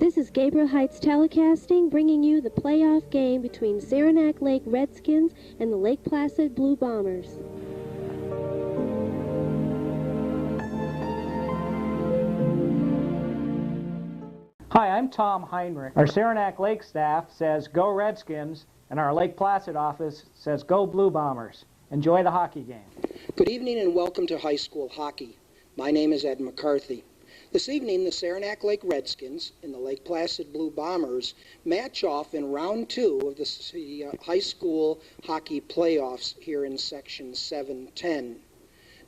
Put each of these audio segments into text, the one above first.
This is Gabriel Heights Telecasting, bringing you the playoff game between Saranac Lake Redskins and the Lake Placid Blue Bombers. Hi, I'm Tom Heinrich. Our Saranac Lake staff says go Redskins, and our Lake Placid office says go Blue Bombers. Enjoy the hockey game. Good evening and welcome to high school hockey. My name is Ed McCarthy. This evening, the Saranac Lake Redskins and the Lake Placid Blue Bombers match off in round 2 of the high school hockey playoffs here in section 710.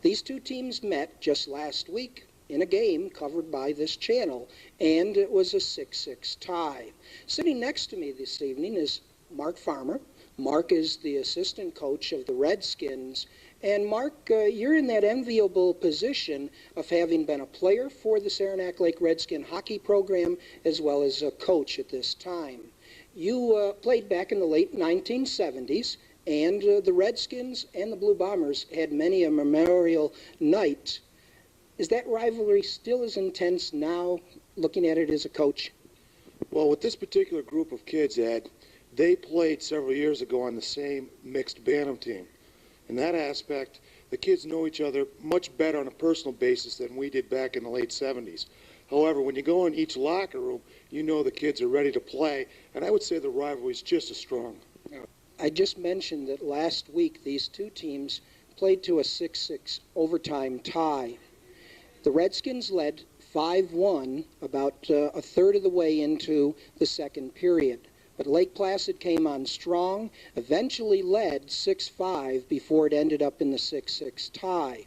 These two teams met just last week in a game covered by this channel, and it was a 6-6 tie. Sitting next to me this evening is Mark Farmer. Mark is the assistant coach of the Redskins. And Mark, you're in that enviable position of having been a player for the Saranac Lake Redskin hockey program as well as a coach at this time. You played back in the late 1970s, and the Redskins and the Blue Bombers had many a memorial night. Is that rivalry still as intense now, looking at it as a coach? Well, with this particular group of kids, Ed, they played several years ago on the same mixed bantam team. In that aspect, the kids know each other much better on a personal basis than we did back in the late 70s. However, when you go in each locker room, you know the kids are ready to play, and I would say the rivalry is just as strong. I just mentioned that last week these two teams played to a 6-6 overtime tie. The Redskins led 5-1 about a third of the way into the second period. But Lake Placid came on strong, eventually led 6-5 before it ended up in the 6-6 tie.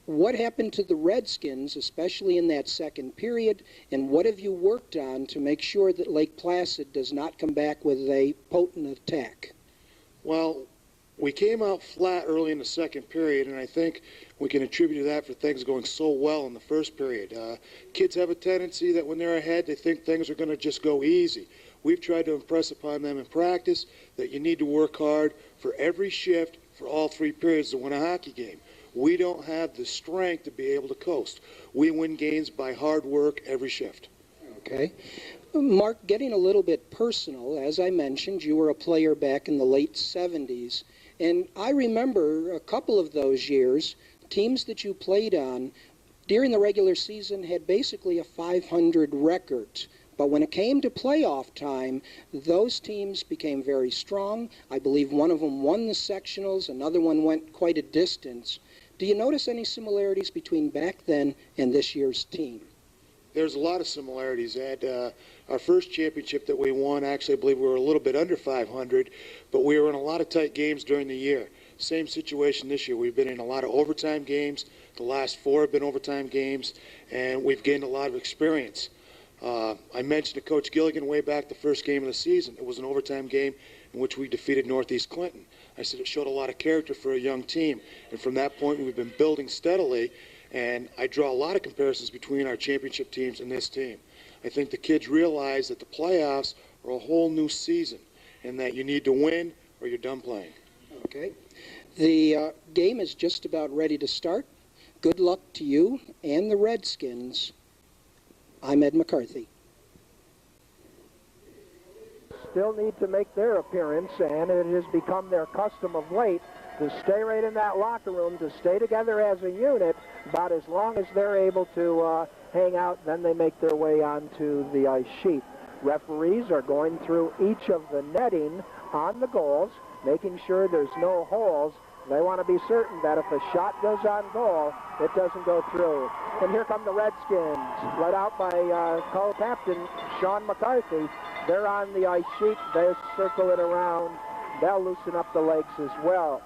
What happened to the Redskins, especially in that second period, and what have you worked on to make sure that Lake Placid does not come back with a potent attack? Well, we came out flat early in the second period, and I think we can attribute that for things going so well in the first period. Kids have a tendency that when they're ahead, they think things are going to just go easy. We've tried to impress upon them in practice that you need to work hard for every shift for all 3 periods to win a hockey game. We don't have the strength to be able to coast. We win games by hard work every shift. Okay. Mark, getting a little bit personal, as I mentioned, you were a player back in the late 70s. And I remember a couple of those years, teams that you played on during the regular season had basically a 500 record. But when it came to playoff time, those teams became very strong. I believe one of them won the sectionals, another one went quite a distance. Do you notice any similarities between back then and this year's team? There's a lot of similarities, Ed. Our first championship that we won, actually, I believe we were a little bit under 500, but we were in a lot of tight games during the year. Same situation this year. We've been in a lot of overtime games. The last 4 have been overtime games, and we've gained a lot of experience. I mentioned to Coach Gilligan way back the first game of the season. It was an overtime game in which we defeated Northeast Clinton. I said it showed a lot of character for a young team, and from that point we've been building steadily, and I draw a lot of comparisons between our championship teams and this team. I think the kids realize that the playoffs are a whole new season and that you need to win or you're done playing. Okay. The game is just about ready to start. Good luck to you and the Redskins. I'm Ed McCarthy. Still need to make their appearance, and it has become their custom of late to stay right in that locker room, to stay together as a unit about as long as they're able to hang out. Then they make their way onto the ice sheet. Referees are going through each of the netting on the goals, making sure there's no holes. They want to be certain that if a shot goes on goal, it doesn't go through. And here come the Redskins, led out by co-captain Sean McCarthy. They're on the ice sheet. They circle it around. They'll loosen up the legs as well.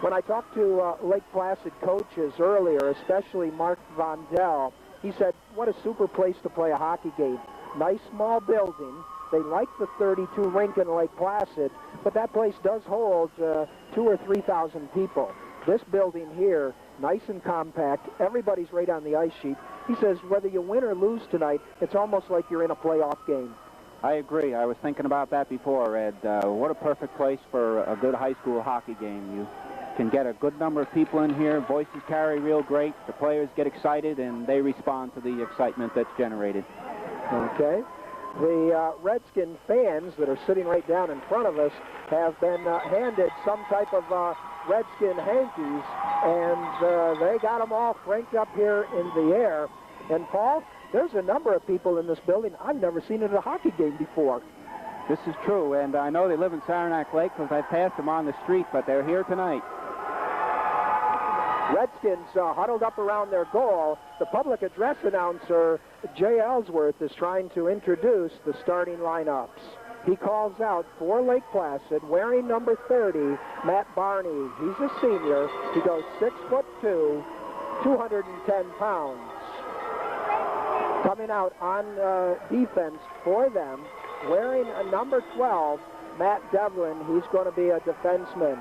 When I talked to Lake Placid coaches earlier, especially Mark Vondell, he said, what a super place to play a hockey game. Nice small building. They like the 32 rink in Lake Placid, but that place does hold 2,000 or 3,000 people. This building here, nice and compact, everybody's right on the ice sheet. He says whether you win or lose tonight, it's almost like you're in a playoff game. I agree. I was thinking about that before, Ed. What a perfect place for a good high school hockey game. You can get a good number of people in here. Voices carry real great. The players get excited, and they respond to the excitement that's generated. Okay. The Redskin fans that are sitting right down in front of us have been handed some type of Redskin hankies, and they got them all cranked up here in the air. And Paul, there's a number of people in this building I've never seen at a hockey game before. This is true, and I know they live in Saranac Lake because I passed them on the street, but they're here tonight. Redskins huddled up around their goal. The public address announcer, Jay Ellsworth, is trying to introduce the starting lineups. He calls out for Lake Placid, wearing number 30, Matt Barney. He's a senior. He goes 6'2", 210 pounds. Coming out on defense for them, wearing a number 12, Matt Devlin. He's going to be a defenseman.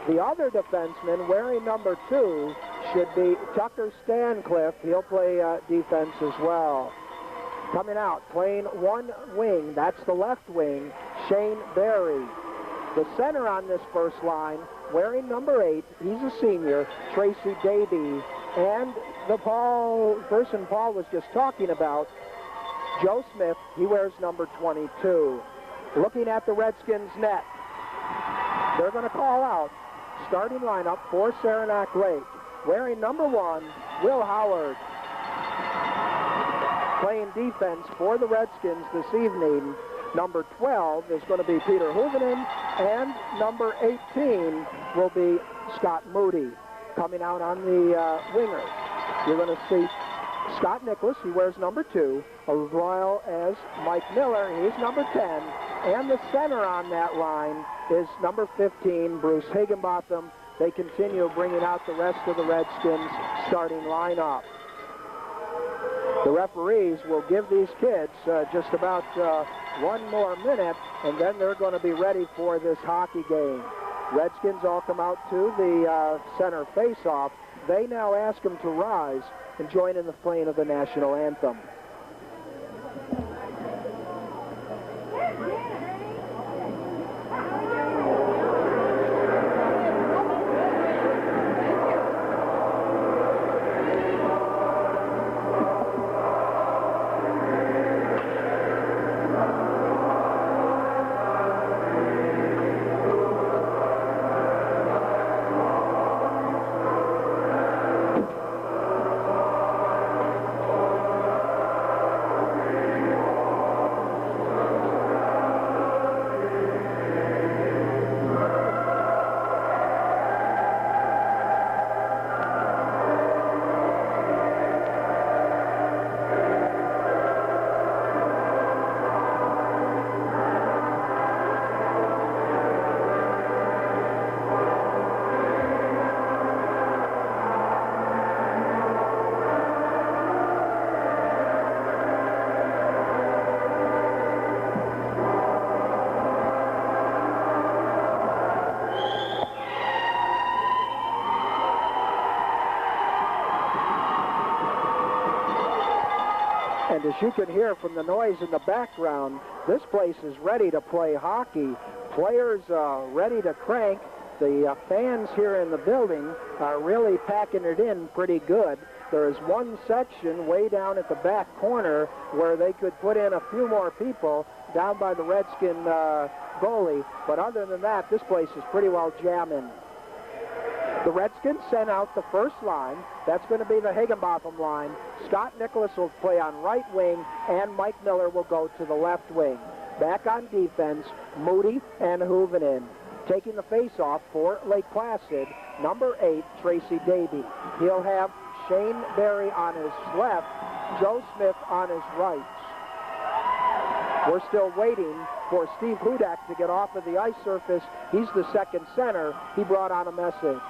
The other defenseman, wearing number 2, should be Tucker Stancliffe. He'll play defense as well. Coming out, playing one wing, that's the left wing, Shane Berry. The center on this first line, wearing number 8, he's a senior, Tracy Davey. And the person Paul was just talking about, Joe Smith, he wears number 22. Looking at the Redskins net, they're going to call out starting lineup for Saranac Lake. Wearing number 1, Will Howard. Playing defense for the Redskins this evening, number 12 is going to be Peter Huvenen, and number 18 will be Scott Moody. Coming out on the wingers, you're going to see Scott Nicholas, he wears number 2, as well as Mike Miller, he's number 10, and the center on that line is number 15, Bruce Higginbotham. They continue bringing out the rest of the Redskins starting lineup. The referees will give these kids just about one more minute, and then they're going to be ready for this hockey game. Redskins all come out to the center face-off. They now ask them to rise and join in the playing of the national anthem. And as you can hear from the noise in the background, this place is ready to play hockey. Players ready to crank. The fans here in the building are really packing it in pretty good. There is one section way down at the back corner where they could put in a few more people down by the Redskin goalie. But other than that, this place is pretty well jamming. The Redskins sent out the first line. That's going to be the Higginbotham line. Scott Nicholas will play on right wing, and Mike Miller will go to the left wing. Back on defense, Moody and Huvenen. Taking the face-off for Lake Placid, number 8, Tracy Davey. He'll have Shane Berry on his left, Joe Smith on his right. We're still waiting for Steve Hudak to get off of the ice surface. He's the second center. He brought on a message.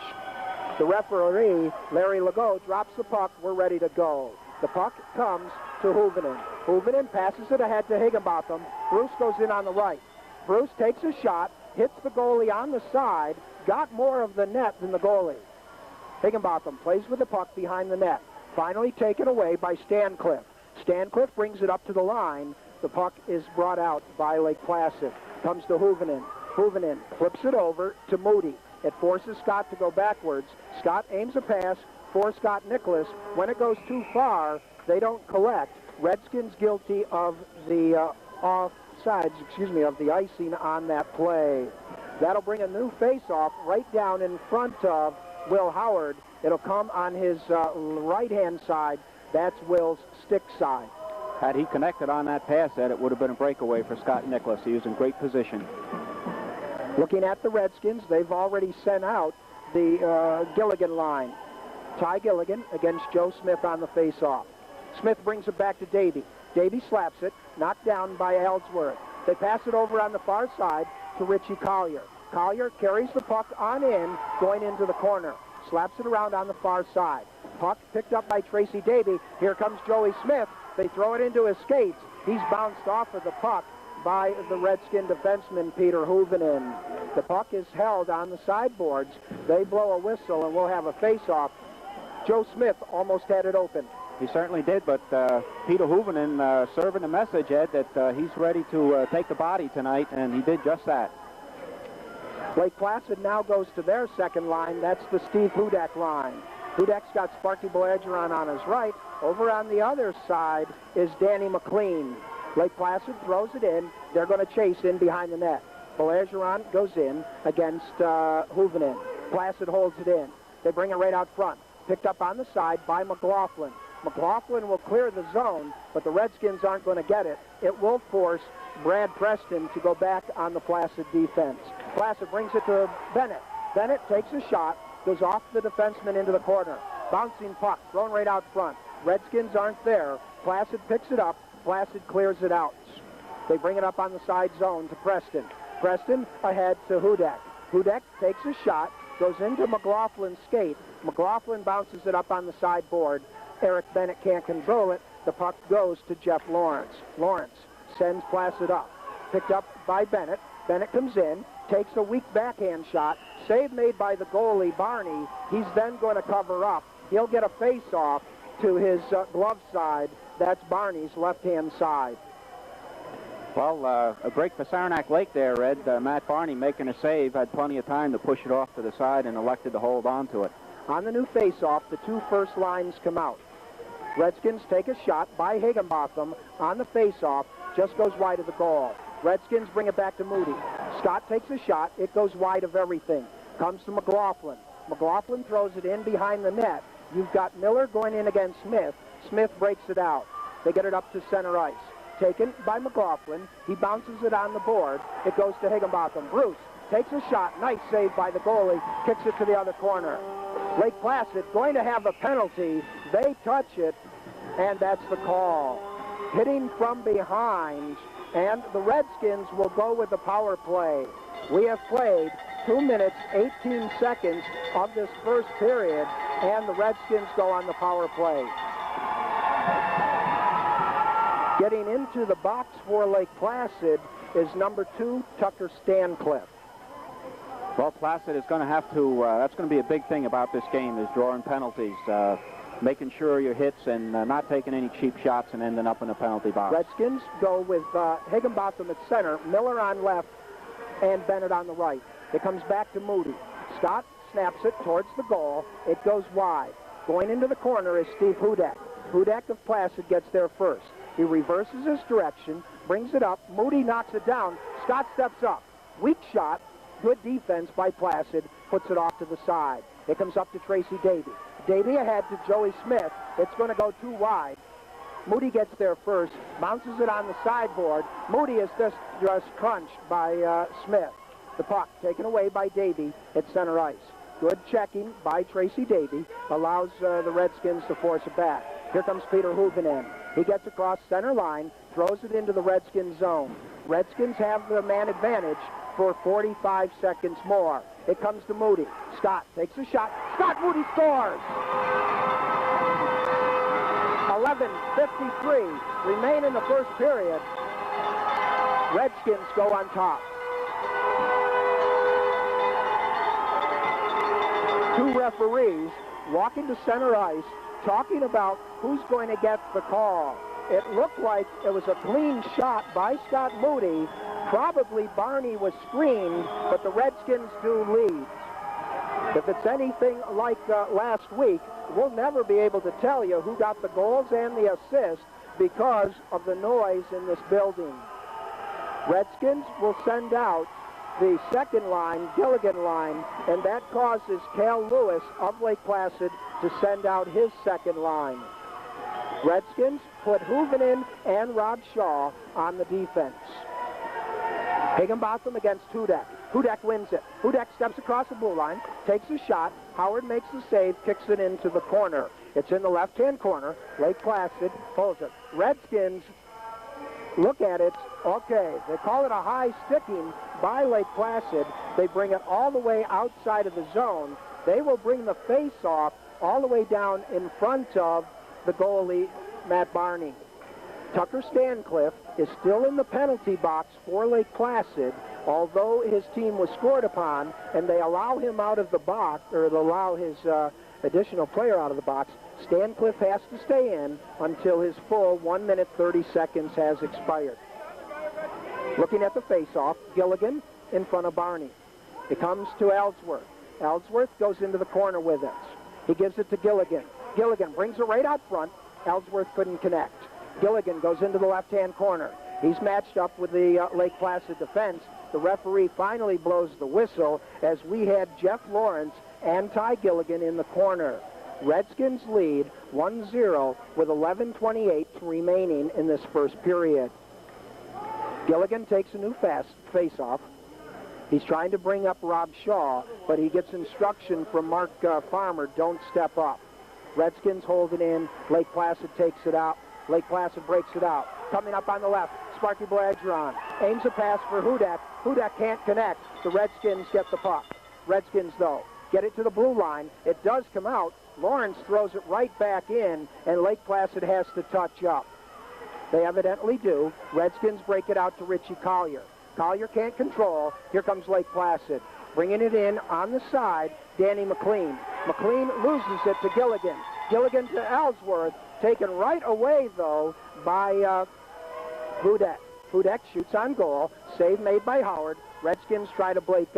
The referee, Larry Legault, drops the puck. We're ready to go. The puck comes to Huvenen. Huvenen passes it ahead to Higginbotham. Bruce goes in on the right. Bruce takes a shot, hits the goalie on the side, got more of the net than the goalie. Higginbotham plays with the puck behind the net. Finally taken away by Stancliffe. Stancliffe brings it up to the line. The puck is brought out by Lake Placid. Comes to Huvenen. Huvenen flips it over to Moody. It forces Scott to go backwards. Scott aims a pass for Scott Nicholas. When it goes too far, they don't collect. Redskins guilty of the offsides, of the icing on that play. That'll bring a new face-off right down in front of Will Howard. It'll come on his right-hand side. That's Will's stick side. Had he connected on that pass, Ed, it would have been a breakaway for Scott Nicholas. He was in great position. Looking at the Redskins, they've already sent out the Gilligan line. Ty Gilligan against Joe Smith on the face-off. Smith brings it back to Davey. Davey slaps it, knocked down by Ellsworth. They pass it over on the far side to Richie Collier. Collier carries the puck on in, going into the corner. Slaps it around on the far side. Puck picked up by Tracy Davey. Here comes Joey Smith. They throw it into his skates. He's bounced off of the puck by the Redskin defenseman, Peter Huvenen. The puck is held on the sideboards. They blow a whistle, and we'll have a face-off. Joe Smith almost had it open. He certainly did, but Peter Huvenen serving the message, Ed, that he's ready to take the body tonight, and he did just that. Lake Placid now goes to their second line. That's the Steve Hudak line. Hudak's got Sparky Boageron on his right. Over on the other side is Danny McLean. Lake Placid throws it in. They're going to chase in behind the net. Boageron goes in against Huvenen. Placid holds it in. They bring it right out front. Picked up on the side by McLaughlin. McLaughlin will clear the zone, but the Redskins aren't going to get it. It will force Brad Preston to go back on the Placid defense. Placid brings it to Bennett. Bennett takes a shot, goes off the defenseman into the corner. Bouncing puck, thrown right out front. Redskins aren't there. Placid picks it up. Placid clears it out. They bring it up on the side zone to Preston. Preston ahead to Hudak. Hudak takes a shot, goes into McLaughlin's skate. McLaughlin bounces it up on the sideboard. Eric Bennett can't control it. The puck goes to Jeff Lawrence. Lawrence sends Placid up. Picked up by Bennett. Bennett comes in, takes a weak backhand shot. Save made by the goalie, Barney. He's then going to cover up. He'll get a face-off to his glove side. That's Barney's left-hand side. Well, a break for Saranac Lake there, Ed. Matt Barney making a save, had plenty of time to push it off to the side and elected to hold on to it. On the new face-off, the two first lines come out. Redskins take a shot by Higginbotham on the face-off, just goes wide of the goal. Redskins bring it back to Moody. Scott takes a shot, it goes wide of everything. Comes to McLaughlin. McLaughlin throws it in behind the net. You've got Miller going in against Smith. Smith breaks it out. They get it up to center ice. Taken by McLaughlin. He bounces it on the board. It goes to Higginbotham. Bruce takes a shot. Nice save by the goalie. Kicks it to the other corner. Lake Placid going to have a penalty. They touch it, and that's the call. Hitting from behind, and the Redskins will go with the power play. We have played 2 minutes, 18 seconds of this first period, and the Redskins go on the power play. Getting into the box for Lake Placid is number 2, Tucker Stancliffe. Well, Placid is going to have to, that's going to be a big thing about this game, is drawing penalties, making sure your hits and not taking any cheap shots and ending up in a penalty box. Redskins go with Higginbotham at center, Miller on left, and Bennett on the right. It comes back to Moody. Scott snaps it towards the goal. It goes wide. Going into the corner is Steve Hudak. Hudak of Placid gets there first. He reverses his direction, brings it up. Moody knocks it down. Scott steps up. Weak shot. Good defense by Placid. Puts it off to the side. It comes up to Tracy Davey. Davey ahead to Joey Smith. It's going to go too wide. Moody gets there first. Bounces it on the sideboard. Moody is just crunched by Smith. The puck taken away by Davey at center ice. Good checking by Tracy Davey. Allows the Redskins to force it back. Here comes Peter Huvenen. He gets across center line, throws it into the Redskins zone. Redskins have the man advantage for 45 seconds more. It comes to Moody. Scott takes a shot. Scott Moody scores! 11:53 remain in the first period. Redskins go on top. Two referees walking to center ice, talking about who's going to get the call. It looked like it was a clean shot by Scott Moody. Probably Barney was screened, but the Redskins do lead. If it's anything like last week, we'll never be able to tell you who got the goals and the assists, because of the noise in this building. Redskins will send out the second line, Gilligan line, and that causes Cal Lewis of Lake Placid to send out his second line. Redskins put Hoovenin and Rob Shaw on the defense. Higginbotham against Hudak. Hudak wins it. Hudak steps across the blue line, takes a shot. Howard makes the save, kicks it into the corner. It's in the left-hand corner. Lake Placid holds it. Redskins look at it. Okay, they call it a high sticking by Lake Placid. They bring it all the way outside of the zone. They will bring the face-off all the way down in front of the goalie, Matt Barney. Tucker Stancliffe is still in the penalty box for Lake Placid, although his team was scored upon, and they allow him out of the box, or they allow his additional player out of the box. Stancliffe has to stay in until his full 1 minute 30 seconds has expired. Looking at the face-off, Gilligan in front of Barney. It comes to Ellsworth. Ellsworth goes into the corner with it. He gives it to Gilligan. Gilligan brings it right out front. Ellsworth couldn't connect. Gilligan goes into the left-hand corner. He's matched up with the Lake Placid defense. The referee finally blows the whistle as we had Jeff Lawrence and Ty Gilligan in the corner. Redskins lead 1-0 with 11:28 remaining in this first period. Gilligan takes a new face-off. He's trying to bring up Rob Shaw, but he gets instruction from Mark Farmer, don't step up. Redskins hold it in. Lake Placid takes it out. Lake Placid breaks it out. Coming up on the left, Sparky Bladron aims a pass for Hudak. Hudak can't connect. The Redskins get the puck. Redskins, though, get it to the blue line. It does come out. Lawrence throws it right back in, and Lake Placid has to touch up. They evidently do. Redskins break it out to Richie Collier. Collier can't control. Here comes Lake Placid. Bringing it in on the side, Danny McLean. McLean loses it to Gilligan. Gilligan to Ellsworth. Taken right away, though, by Hudak. Hudak shoots on goal. Save made by Howard. Redskins try to break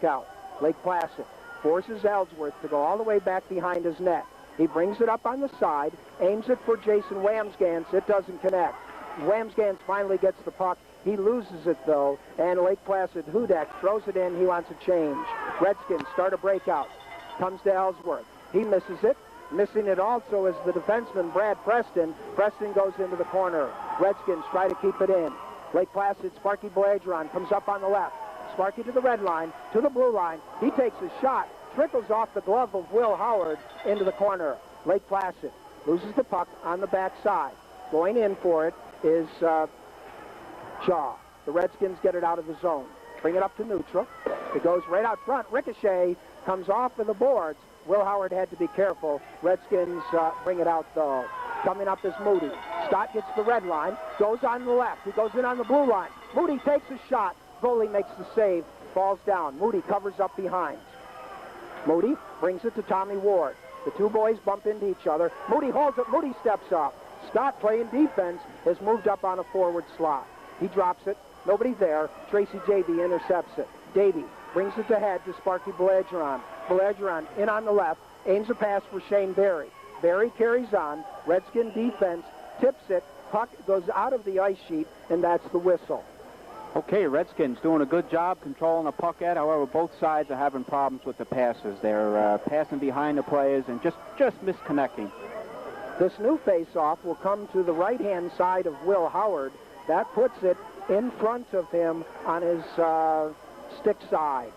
out. Lake Placid forces Ellsworth to go all the way back behind his net. He brings it up on the side, aims it for Jason Wamsgans. It doesn't connect. Wamsgans finally gets the puck. He loses it, though, and Lake Placid, Hudak throws it in. He wants a change. Redskins start a breakout. Comes to Ellsworth. He misses it. Missing it also is the defenseman, Brad Preston. Preston goes into the corner. Redskins try to keep it in. Lake Placid, Sparky Bladron comes up on the left. Sparky to the red line, to the blue line. He takes a shot, trickles off the glove of Will Howard into the corner. Lake Placid loses the puck on the backside. Going in for it is Shaw. The Redskins get it out of the zone. Bring it up to neutral. It goes right out front. Ricochet comes off of the boards. Will Howard had to be careful. Redskins bring it out, though. Coming up is Moody. Stott gets the red line, goes on the left. He goes in on the blue line. Moody takes a shot. Goalie makes the save, falls down. Moody covers up behind. Moody brings it to Tommy Ward. The two boys bump into each other. Moody holds it. Moody steps up. Stott, playing defense, has moved up on a forward slot. He drops it. Nobody there. Tracy Davey intercepts it. Davey brings it to head to Sparky Bladron. Bladron in on the left, aims a pass for Shane Berry. Berry carries on. Redskin defense tips it. Puck goes out of the ice sheet, and that's the whistle. Okay, Redskins doing a good job controlling the puck at. However, both sides are having problems with the passes. They're passing behind the players and just misconnecting. This new face-off will come to the right-hand side of Will Howard. That puts it in front of him on his stick sides.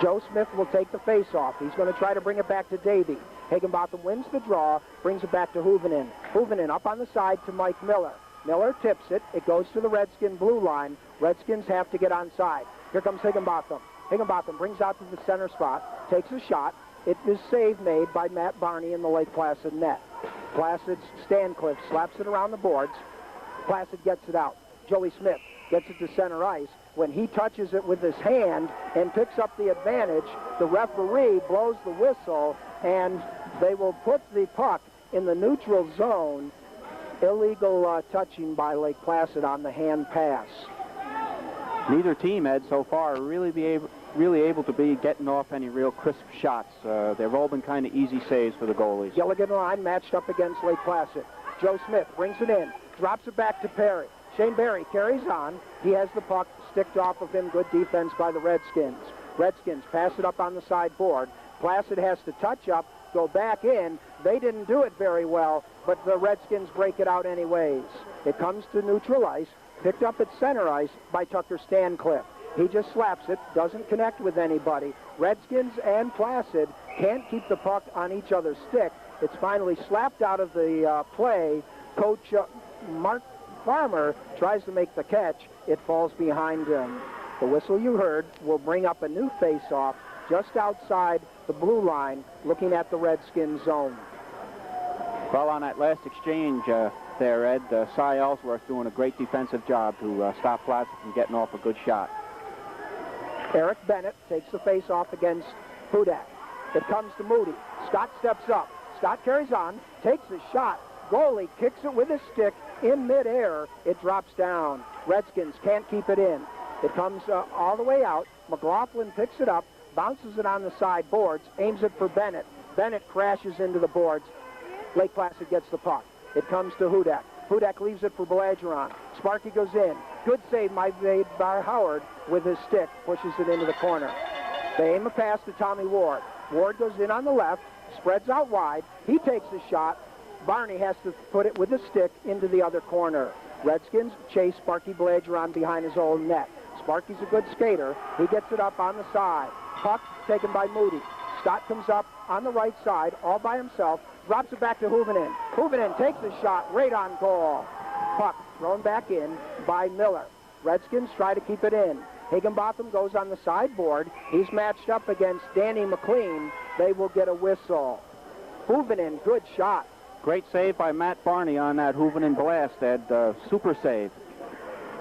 Joe Smith will take the face-off. He's going to try to bring it back to Davey. Higginbotham wins the draw, brings it back to Hoovenin. Hoovenin up on the side to Mike Miller. Miller tips it. It goes to the Redskin blue line. Redskins have to get onside. Here comes Higginbotham. Higginbotham brings out to the center spot, takes a shot. It is save made by Matt Barney in the Lake Placid net. Placid's Stancliffe slaps it around the boards. Placid gets it out. Joey Smith gets it to center ice. When he touches it with his hand and picks up the advantage, the referee blows the whistle, and they will put the puck in the neutral zone. Illegal touching by Lake Placid on the hand pass. Neither team, Ed, so far really able to be getting off any real crisp shots. They've all been kind of easy saves for the goalies. Gilligan line matched up against Lake Placid. Joe Smith brings it in, drops it back to Perry. Shane Berry carries on. He has the puck sticked off of him. Good defense by the Redskins. Redskins pass it up on the sideboard. Placid has to touch up, go back in. They didn't do it very well, but the Redskins break it out anyways. It comes to neutral ice, picked up at center ice by Tucker Stancliffe. He just slaps it, doesn't connect with anybody. Redskins and Placid can't keep the puck on each other's stick. It's finally slapped out of the play. Coach Mark Farmer tries to make the catch. It falls behind him. The whistle you heard will bring up a new face-off just outside the blue line, looking at the Redskins zone. Well, on that last exchange there, Ed, Cy Ellsworth doing a great defensive job to stop Placid from getting off a good shot. Eric Bennett takes the face-off against Hudak. It comes to Moody. Scott steps up. Scott carries on, takes the shot. Goalie kicks it with his stick in midair. It drops down. Redskins can't keep it in. It comes all the way out. McLaughlin picks it up, bounces it on the side boards, aims it for Bennett. Bennett crashes into the boards. Lake Placid gets the puck. It comes to Hudak. Hudak leaves it for Belageron. Sparky goes in. Good save made by Howard with his stick, pushes it into the corner. They aim a pass to Tommy Ward. Ward goes in on the left, spreads out wide. He takes the shot. Barney has to put it with his stick into the other corner. Redskins chase Sparky Belageron behind his own net. Sparky's a good skater. He gets it up on the side. Puck taken by Moody. Scott comes up on the right side all by himself, drops it back to Huvenen. Huvenen takes the shot right on goal. Puck thrown back in by Miller. Redskins try to keep it in. Higginbotham goes on the sideboard. He's matched up against Danny McLean. They will get a whistle. Huvenen, good shot. Great save by Matt Barney on that Huvenen blast, Ed. Super save.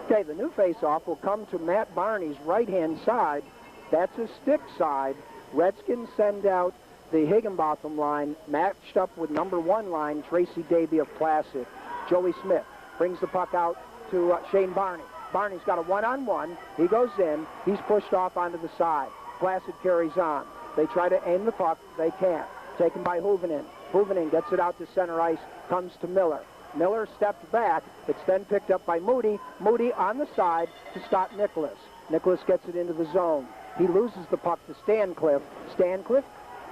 Okay, the new face-off will come to Matt Barney's right-hand side. That's his stick side. Redskins send out the Higginbotham line, matched up with number 1 line, Tracy Davy of Placid. Joey Smith brings the puck out to Shane Barney. Barney's got a one-on-one. He goes in. He's pushed off onto the side. Placid carries on. They try to aim the puck. They can't. Taken by Huvenen. Huvenen gets it out to center ice, comes to Miller. Miller stepped back. It's then picked up by Moody. Moody on the side to Scott Nicholas. Nicholas gets it into the zone. He loses the puck to Stancliffe. Stancliffe,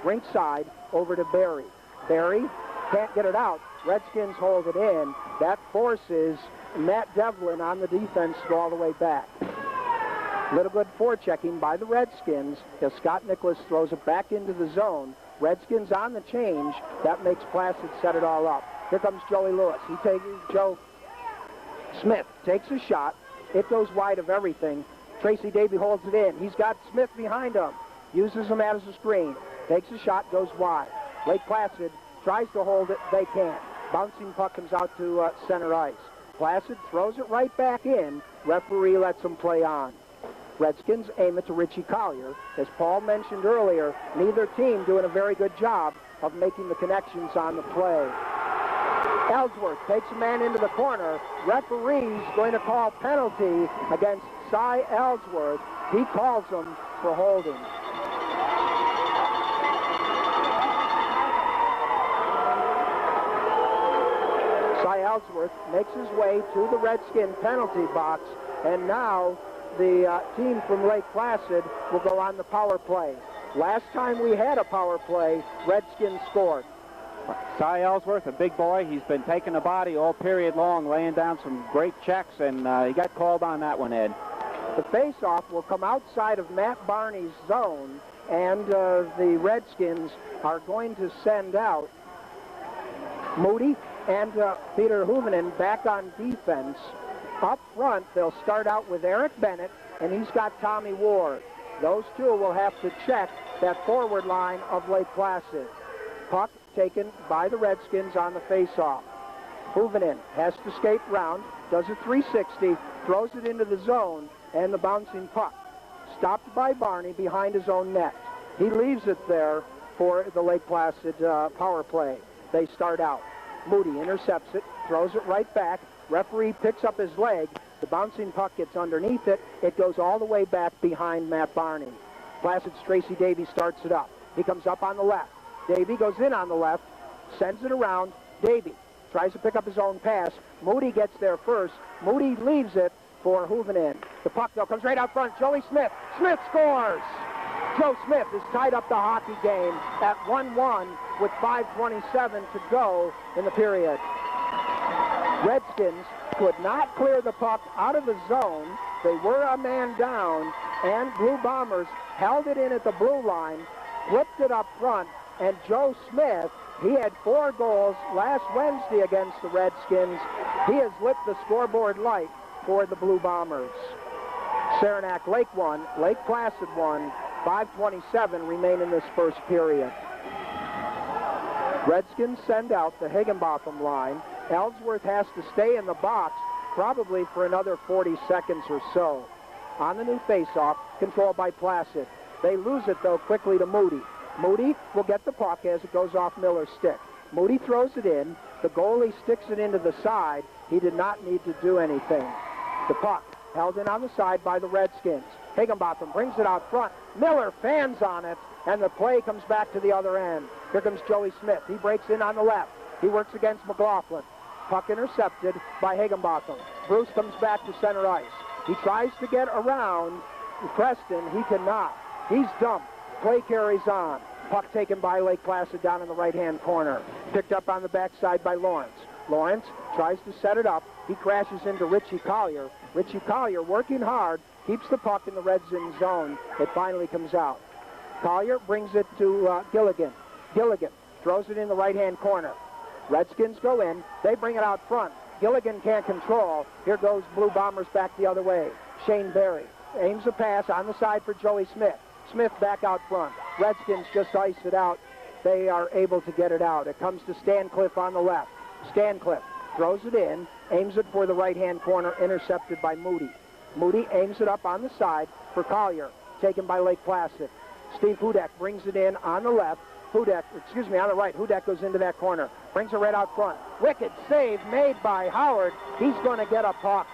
rink side, over to Barry. Barry can't get it out. Redskins hold it in. That forces Matt Devlin on the defense to go all the way back. Little good forechecking by the Redskins as Scott Nicholas throws it back into the zone. Redskins on the change. That makes Placid set it all up. Here comes Joey Lewis. Joe Smith takes a shot. It goes wide of everything. Tracy Davy holds it in. He's got Smith behind him. Uses him as a screen. Takes a shot, goes wide. Lake Placid tries to hold it. They can't. Bouncing puck comes out to center ice. Placid throws it right back in. Referee lets him play on. Redskins aim it to Richie Collier. As Paul mentioned earlier, neither team doing a very good job of making the connections on the play. Ellsworth takes a man into the corner. Referee's going to call penalty against Cy Ellsworth. He calls him for holding. Cy Ellsworth makes his way to the Redskin penalty box, and now the team from Lake Placid will go on the power play. Last time we had a power play, Redskins scored. Cy Ellsworth, a big boy. He's been taking the body all period long, laying down some great checks, and he got called on that one, Ed. The face-off will come outside of Matt Barney's zone, and the Redskins are going to send out Moody and Peter Huvenen back on defense. Up front, they'll start out with Eric Bennett, and he's got Tommy Ward. Those two will have to check that forward line of Lake Placid. Puck taken by the Redskins on the face-off. Huvenen has to skate round, does a 360, throws it into the zone, and the bouncing puck. Stopped by Barney behind his own net. He leaves it there for the Lake Placid power play. They start out. Moody intercepts it, throws it right back. Referee picks up his leg. The bouncing puck gets underneath it. It goes all the way back behind Matt Barney. Placid's Tracy Davy starts it up. He comes up on the left. Davy goes in on the left, sends it around. Davy tries to pick up his own pass. Moody gets there first. Moody leaves it for Hoovenin. The puck, though, comes right out front. Joey Smith. Smith scores! Joe Smith has tied up the hockey game at 1-1 with 5:27 to go in the period. Redskins could not clear the puck out of the zone. They were a man down, and Blue Bombers held it in at the blue line, flipped it up front, and Joe Smith, he had 4 goals last Wednesday against the Redskins. He has lit the scoreboard light for the Blue Bombers. Saranac Lake won, Lake Placid won, 5:27 remain in this first period. Redskins send out the Higginbotham line. Ellsworth has to stay in the box probably for another 40 seconds or so. On the new faceoff, controlled by Placid. They lose it, though, quickly to Moody. Moody will get the puck as it goes off Miller's stick. Moody throws it in. The goalie sticks it into the side. He did not need to do anything. The puck held in on the side by the Redskins. Higginbotham brings it out front. Miller fans on it, and the play comes back to the other end. Here comes Joey Smith. He breaks in on the left. He works against McLaughlin. Puck intercepted by Higginbotham. Bruce comes back to center ice. He tries to get around Preston. He cannot. He's dumped. Play carries on. Puck taken by Lake Placid down in the right-hand corner. Picked up on the backside by Lawrence. Lawrence tries to set it up. He crashes into Richie Collier. Richie Collier, working hard, keeps the puck in the Redskins zone. It finally comes out. Collier brings it to Gilligan. Gilligan throws it in the right-hand corner. Redskins go in. They bring it out front. Gilligan can't control. Here goes Blue Bombers back the other way. Shane Berry aims a pass on the side for Joey Smith. Smith back out front. Redskins just ice it out. They are able to get it out. It comes to Stancliffe on the left. Stancliffe throws it in, aims it for the right-hand corner, intercepted by Moody. Moody aims it up on the side for Collier, taken by Lake Placid. Steve Hudek brings it in on the left. On the right. Hudek goes into that corner. Brings it right out front. Wicked save made by Howard. He's going to get a puck.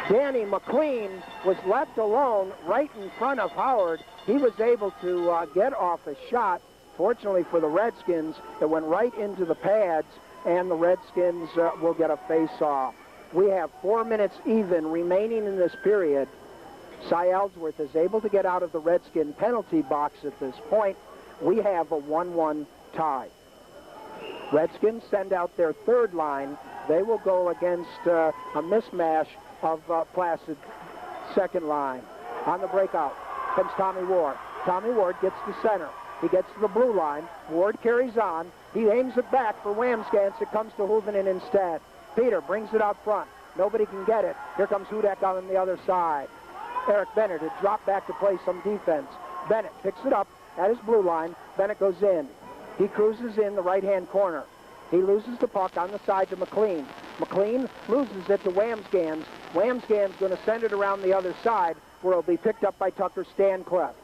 Danny McLean was left alone right in front of Howard. He was able to get off a shot. Fortunately for the Redskins, it went right into the pads, and the Redskins will get a face-off. We have 4 minutes even remaining in this period. Cy Ellsworth is able to get out of the Redskin penalty box at this point. We have a 1-1 tie. Redskins send out their third line. They will go against a mismatch of Placid second line. On the breakout comes Tommy Ward. Tommy Ward gets to center. He gets to the blue line. Ward carries on. He aims it back for Wamsgans. It comes to Hoovenin instead. Peter brings it out front. Nobody can get it. Here comes Hudek on the other side. Eric Bennett had dropped back to play some defense. Bennett picks it up at his blue line. Bennett goes in. He cruises in the right-hand corner. He loses the puck on the side to McLean. McLean loses it to Wamsgans. Wamsgans going to send it around the other side where it'll be picked up by Tucker Stancliffe.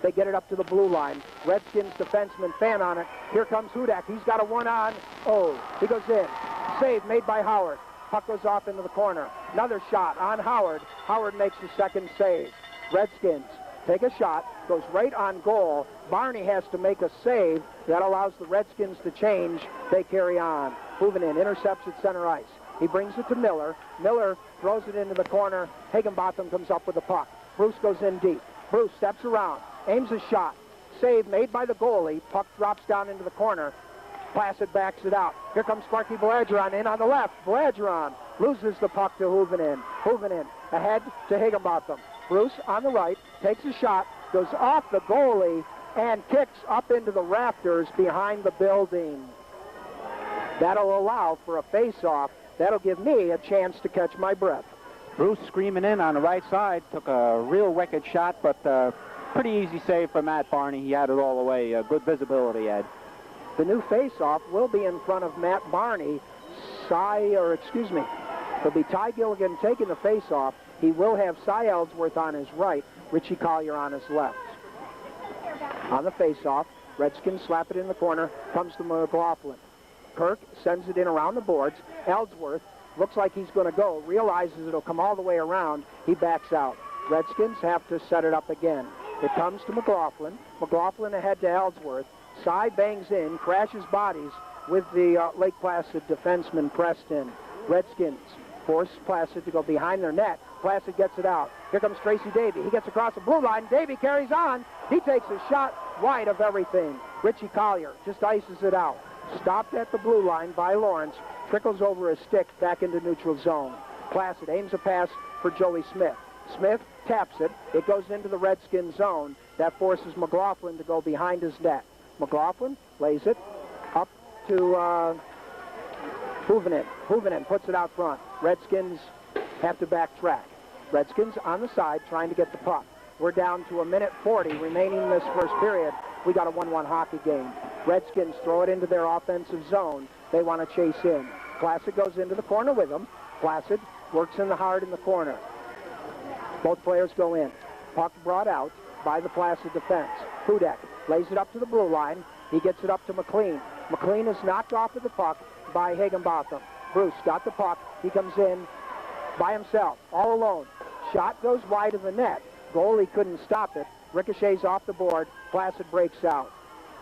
They get it up to the blue line. Redskins defenseman fan on it. Here comes Hudek. He's got a one-on. Oh, he goes in. Save made by Howard. Puck goes off into the corner. Another shot on Howard. Howard makes the second save. Redskins take a shot. Goes right on goal. Barney has to make a save. That allows the Redskins to change. They carry on. Hoovenin intercepts at center ice. He brings it to Miller. Miller throws it into the corner. Higginbotham comes up with the puck. Bruce goes in deep. Bruce steps around. Aims a shot. Save made by the goalie. Puck drops down into the corner. Placid backs it out. Here comes Sparky Bladgeron in on the left. Bladgeron loses the puck to Hoovenin. Hoovenin ahead to Higginbotham. Bruce on the right takes a shot, goes off the goalie, and kicks up into the rafters behind the building. That'll allow for a face-off. That'll give me a chance to catch my breath. Bruce screaming in on the right side. Took a real wicked shot, but pretty easy save for Matt Barney. He had it all the way. Good visibility, Ed. The new face-off will be in front of Matt Barney. It'll be Ty Gilligan taking the face-off. He will have Cy Ellsworth on his right, Richie Collier on his left. On the face-off, Redskins slap it in the corner, comes to McLaughlin. Kirk sends it in around the boards. Ellsworth looks like he's going to go, realizes it'll come all the way around. He backs out. Redskins have to set it up again. It comes to McLaughlin. McLaughlin ahead to Ellsworth. Cy bangs in, crashes bodies. with the Lake Placid defenseman Preston. Redskins force Placid to go behind their net. Placid gets it out. Here comes Tracy Davey. He gets across the blue line. Davey carries on. He takes a shot wide of everything. Richie Collier just ices it out. Stopped at the blue line by Lawrence. Trickles over his stick back into neutral zone. Placid aims a pass for Joey Smith. Smith taps it. It goes into the Redskin zone. That forces McLaughlin to go behind his net. McLaughlin lays it up to Huvenen. Huvenen puts it out front. Redskins have to backtrack. Redskins on the side trying to get the puck. We're down to 1:40 remaining in this first period. We got a 1-1 hockey game. Redskins throw it into their offensive zone. They want to chase in. Placid goes into the corner with them. Placid works in the hard in the corner. Both players go in. Puck brought out by the Placid defense. Hudek lays it up to the blue line. He gets it up to McLean. McLean is knocked off of the puck by Higginbotham. Bruce got the puck. He comes in by himself, all alone. Shot goes wide of the net. Goalie couldn't stop it. Ricochets off the board. Placid breaks out.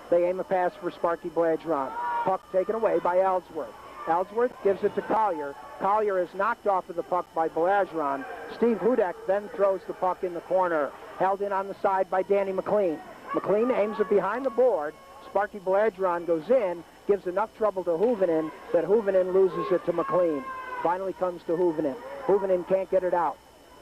They aim a pass for Sparky Bladron. Puck taken away by Ellsworth. Ellsworth gives it to Collier. Collier is knocked off of the puck by Bladron. Steve Hudek then throws the puck in the corner. Held in on the side by Danny McLean. McLean aims it behind the board. Sparky Bladron goes in, gives enough trouble to Huvenen that Huvenen loses it to McLean. Finally comes to Huvenen. Huvenen can't get it out.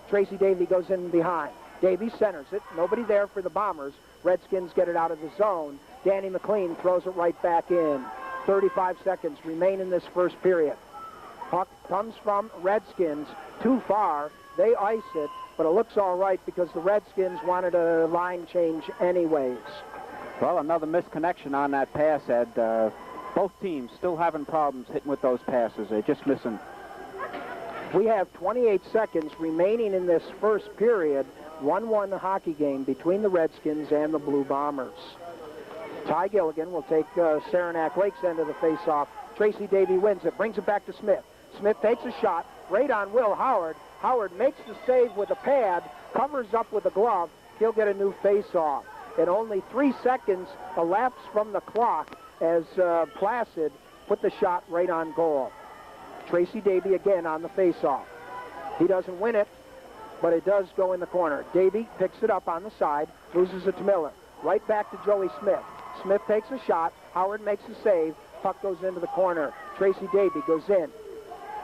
Tracy Davey goes in behind. Davey centers it. Nobody there for the Bombers. Redskins get it out of the zone. Danny McLean throws it right back in. 35 seconds remain in this first period. Puck comes from Redskins. Too far. They ice it, but it looks all right because the Redskins wanted a line change anyways. Well, another misconnection on that pass, Ed. Both teams still having problems hitting with those passes. They're just missing. We have 28 seconds remaining in this first period. 1-1 hockey game between the Redskins and the Blue Bombers. Ty Gilligan will take Saranac Lake's end of the face-off. Tracy Davey wins it, brings it back to Smith. Smith takes a shot right on Will Howard. Howard makes the save with a pad, covers up with a glove. He'll get a new face-off. And only 3 seconds elapse from the clock as Placid put the shot right on goal. Tracy Davey again on the face-off. He doesn't win it, but it does go in the corner. Davey picks it up on the side, loses it to Miller. Right back to Joey Smith. Smith takes a shot. Howard makes a save. Puck goes into the corner. Tracy Davey goes in.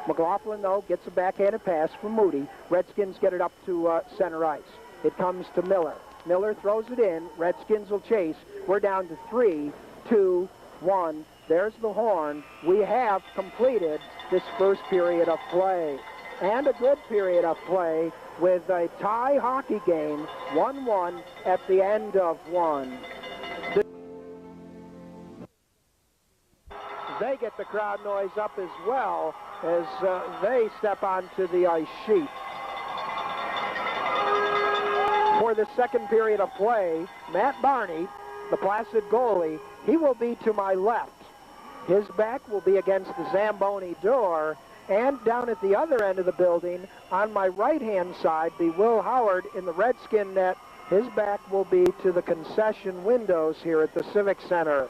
McLaughlin, though, gets a backhanded pass from Moody. Redskins get it up to center ice. It comes to Miller. Miller throws it in. Redskins will chase. We're down to 3, 2, 1. There's the horn. We have completed this first period of play. And a good period of play with a tie hockey game, 1-1 at the end of one. They get the crowd noise up as well as they step onto the ice sheet. For the second period of play, Matt Barney, the Placid goalie, he will be to my left. His back will be against the Zamboni door, and down at the other end of the building, on my right-hand side, be Will Howard in the Redskin net. His back will be to the concession windows here at the Civic Center.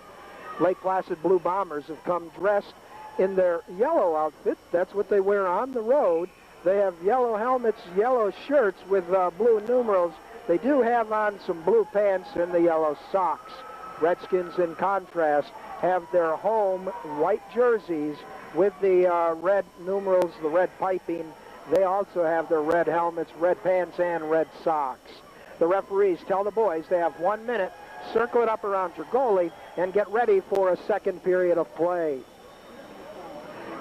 Lake Placid Blue Bombers have come dressed in their yellow outfit. That's what they wear on the road. They have yellow helmets, yellow shirts with blue numerals. They do have on some blue pants and the yellow socks. Redskins, in contrast, have their home white jerseys with the red numerals, the red piping. They also have their red helmets, red pants, and red socks. The referees tell the boys they have 1 minute. Circle it up around your goalie and get ready for a second period of play.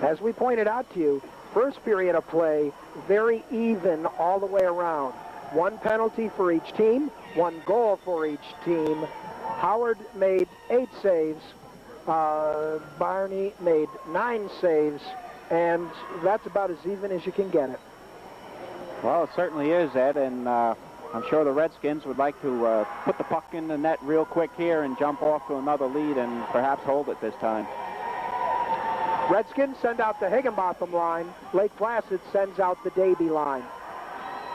As we pointed out to you, first period of play, very even all the way around. 1 penalty for each team, 1 goal for each team. Howard made 8 saves. Barney made 9 saves, and that's about as even as you can get it. Well, it certainly is, Ed, and I'm sure the Redskins would like to put the puck in the net real quick here and jump off to another lead and perhaps hold it this time. Redskins send out the Higginbotham line. Lake Placid sends out the Davey line.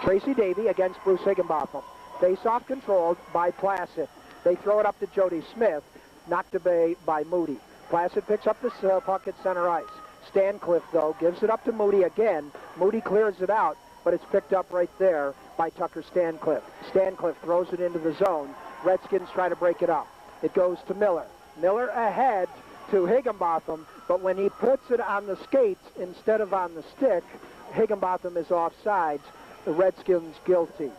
Tracy Davey against Bruce Higginbotham. Face-off controlled by Placid. They throw it up to Jody Smith, knocked away by Moody. Placid picks up the puck at center ice. Stancliffe, though, gives it up to Moody again. Moody clears it out, but it's picked up right there by Tucker Stancliffe. Stancliffe throws it into the zone. Redskins try to break it up. It goes to Miller. Miller ahead to Higginbotham, but when he puts it on the skates instead of on the stick, Higginbotham is offsides. The Redskins guilty.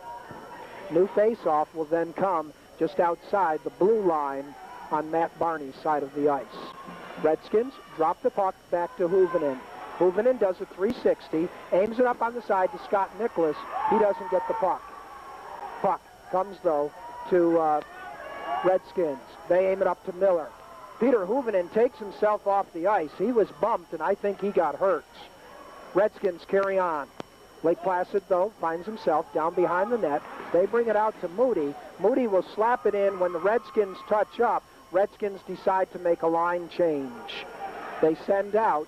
New face-off will then come just outside the blue line on Matt Barney's side of the ice. Redskins drop the puck back to Hoovenen. Hoovenen does a 360, aims it up on the side to Scott Nicholas. He doesn't get the puck. Puck comes, though, to Redskins. They aim it up to Miller. Peter Hoovenen takes himself off the ice. He was bumped, and I think he got hurt. Redskins carry on. Lake Placid, though, finds himself down behind the net. They bring it out to Moody. Moody will slap it in when the Redskins touch up. Redskins decide to make a line change. They send out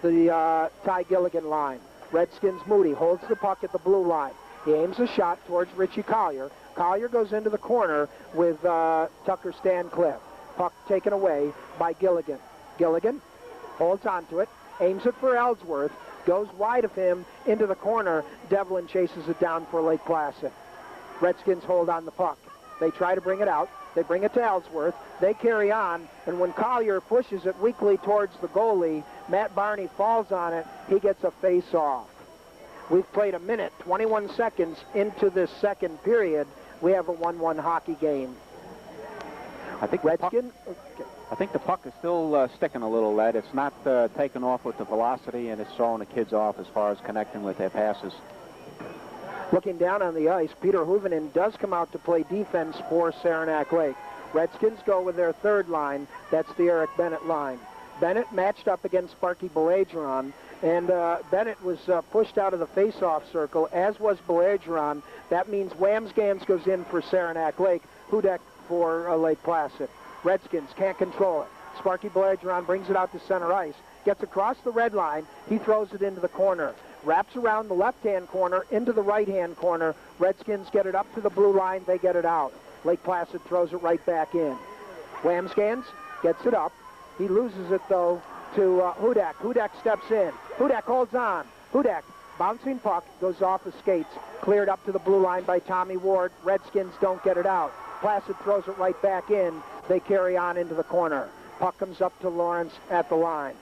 the Ty Gilligan line. Redskins Moody holds the puck at the blue line. He aims a shot towards Richie Collier. Collier goes into the corner with Tucker Stancliffe. Puck taken away by Gilligan. Gilligan holds onto it, aims it for Ellsworth, goes wide of him into the corner. Devlin chases it down for Lake Placid. Redskins hold on the puck. They try to bring it out. They bring it to Ellsworth. They carry on, and when Collier pushes it weakly towards the goalie, Matt Barney falls on it. He gets a face-off. We've played a minute, 21 seconds into this second period. We have a 1-1 hockey game. I think the puck is still sticking a little, Ed. It's not taken off with the velocity, and it's throwing the kids off as far as connecting with their passes. Looking down on the ice, Peter Hoovenen does come out to play defense for Saranac Lake. Redskins go with their third line. That's the Eric Bennett line. Bennett matched up against Sparky Belageron, and Bennett was pushed out of the face-off circle, as was Belageron. That means Wamsgans goes in for Saranac Lake, Hudek for Lake Placid. Redskins can't control it. Sparky Belageron brings it out to center ice, gets across the red line. He throws it into the corner. Wraps around the left-hand corner into the right-hand corner. Redskins get it up to the blue line. They get it out. Lake Placid throws it right back in. Wamsgans gets it up. He loses it, though, to Hudek. Hudek steps in. Hudek holds on. Hudek, bouncing puck, goes off the skates. Cleared up to the blue line by Tommy Ward. Redskins don't get it out. Placid throws it right back in. They carry on into the corner. Puck comes up to Lawrence at the line.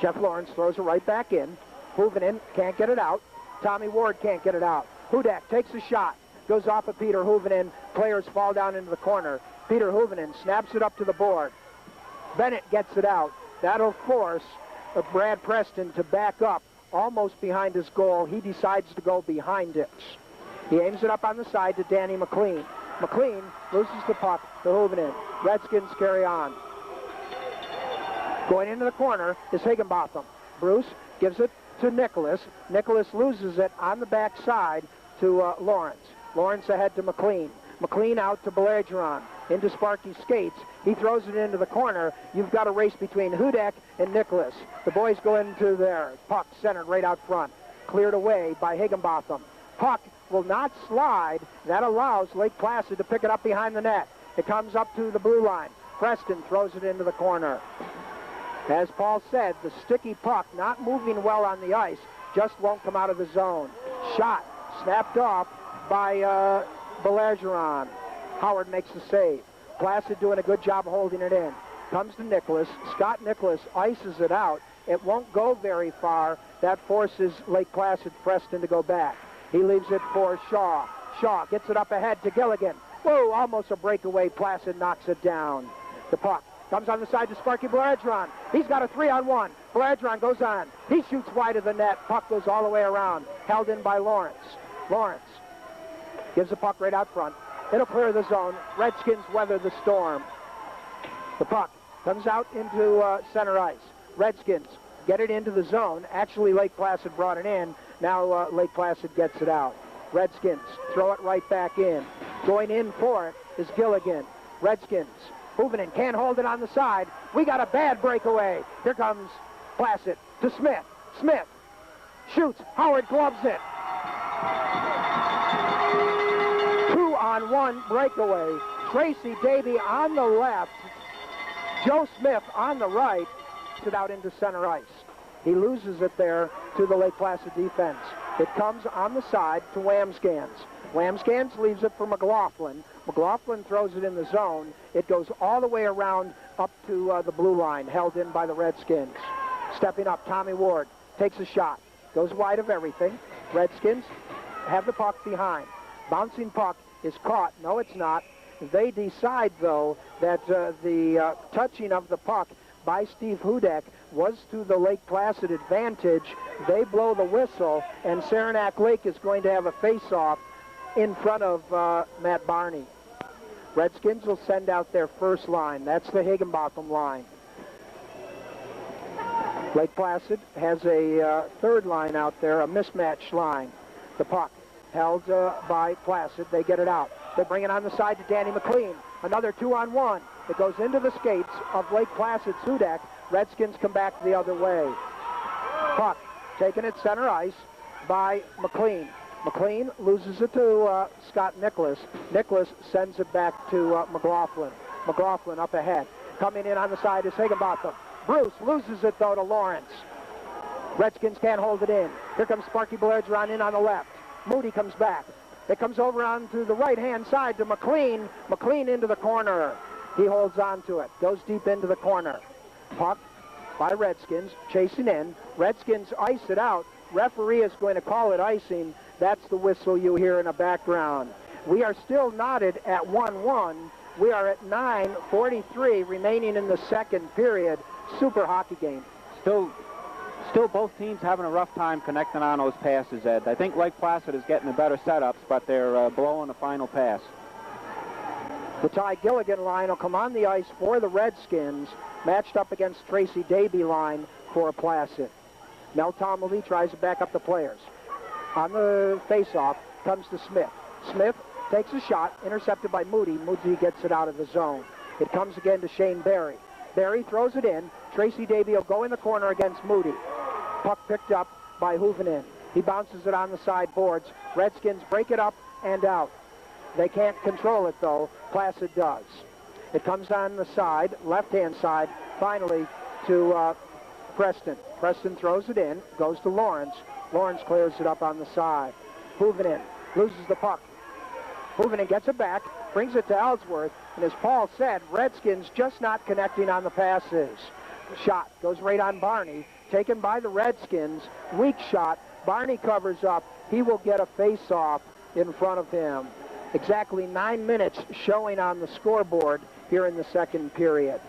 Jeff Lawrence throws it right back in. Hoovenen can't get it out. Tommy Ward can't get it out. Hudek takes a shot. Goes off of Peter Hoovenen. Players fall down into the corner. Peter Hoovenen snaps it up to the board. Bennett gets it out. That'll force Brad Preston to back up almost behind his goal. He decides to go behind it. He aims it up on the side to Danny McLean. McLean loses the puck to Hoovenen. Redskins carry on. Going into the corner is Higginbotham. Bruce gives it to Nicholas. Nicholas loses it on the backside to Lawrence. Lawrence ahead to McLean. McLean out to Belageron. Into Sparky skates. He throws it into the corner. You've got a race between Hudek and Nicholas. The boys go into there. Puck centered right out front. Cleared away by Higginbotham. Puck will not slide. That allows Lake Placid to pick it up behind the net. It comes up to the blue line. Preston throws it into the corner. As Paul said, the sticky puck not moving well on the ice, just won't come out of the zone. Shot snapped off by Belageron. Howard makes the save. Placid doing a good job holding it in. Comes to Nicholas. Scott Nicholas ices it out. It won't go very far. That forces Lake Placid Preston to go back. He leaves it for Shaw. Shaw gets it up ahead to Gilligan. Whoa, almost a breakaway. Placid knocks it down. The puck comes on the side to Sparky Belageron. He's got a 3-on-1. Belageron goes on. He shoots wide of the net. Puck goes all the way around. Held in by Lawrence. Lawrence gives the puck right out front. It'll clear the zone. Redskins weather the storm. The puck comes out into center ice. Redskins get it into the zone. Actually, Lake Placid brought it in. Now Lake Placid gets it out. Redskins throw it right back in. Going in for it is Gilligan. Redskins. Hoovenen can't hold it on the side. We got a bad breakaway. Here comes Placid to Smith. Smith shoots. Howard gloves it. 2-on-1 breakaway. Tracy Davy on the left Joe Smith on the right, it out into center ice. He loses it there to the Lake Placid defense. It comes on the side to Wamsgans. Wamsgans leaves it for McLaughlin. McLaughlin throws it in the zone. It goes all the way around up to the blue line, held in by the Redskins. Stepping up, Tommy Ward takes a shot. Goes wide of everything. Redskins have the puck behind. Bouncing puck is caught. No, it's not. They decide, though, that the touching of the puck by Steve Hudek was to the Lake Placid advantage. They blow the whistle, and Saranac Lake is going to have a face-off in front of Matt Barney. Redskins will send out their first line. That's the Higginbotham line. Lake Placid has a third line out there, a mismatch line. The puck held by Placid. They get it out. They bring it on the side to Danny McLean. Another 2-on-1. It goes into the skates of Lake Placid's Hudak. Redskins come back the other way. Puck taken at center ice by McLean. McLean loses it to Scott Nicholas. Nicholas sends it back to McLaughlin. McLaughlin up ahead. Coming in on the side is Higginbotham. Bruce loses it, though, to Lawrence. Redskins can't hold it in. Here comes Sparky Bergeron in on the left. Moody comes back. It comes over onto the right-hand side to McLean. McLean into the corner. He holds on to it. Goes deep into the corner. Puck by Redskins. Chasing in. Redskins ice it out. Referee is going to call it icing. That's the whistle you hear in the background. We are still knotted at 1-1. We are at 9:43 remaining in the second period. Super hockey game. Still both teams having a rough time connecting on those passes, Ed. I think Lake Placid is getting the better setups, but they're blowing the final pass. The Ty Gilligan line will come on the ice for the Redskins, matched up against Tracy Davey line for Placid. Mel Tomley tries to back up the players. On the face-off comes to Smith. Smith takes a shot, intercepted by Moody. Moody gets it out of the zone. It comes again to Shane Barry. Barry throws it in. Tracy Davey will go in the corner against Moody. Puck picked up by Hoovenin. He bounces it on the side boards. Redskins break it up and out. They can't control it, though. Placid does. It comes on the side, left-hand side, finally to Preston. Preston throws it in, goes to Lawrence. Lawrence clears it up on the side. Hoovenin loses the puck. Hoovenin gets it back, brings it to Ellsworth, and as Paul said, Redskins just not connecting on the passes. Shot goes right on Barney, taken by the Redskins. Weak shot. Barney covers up. He will get a face-off in front of him. Exactly 9 minutes showing on the scoreboard here in the second period.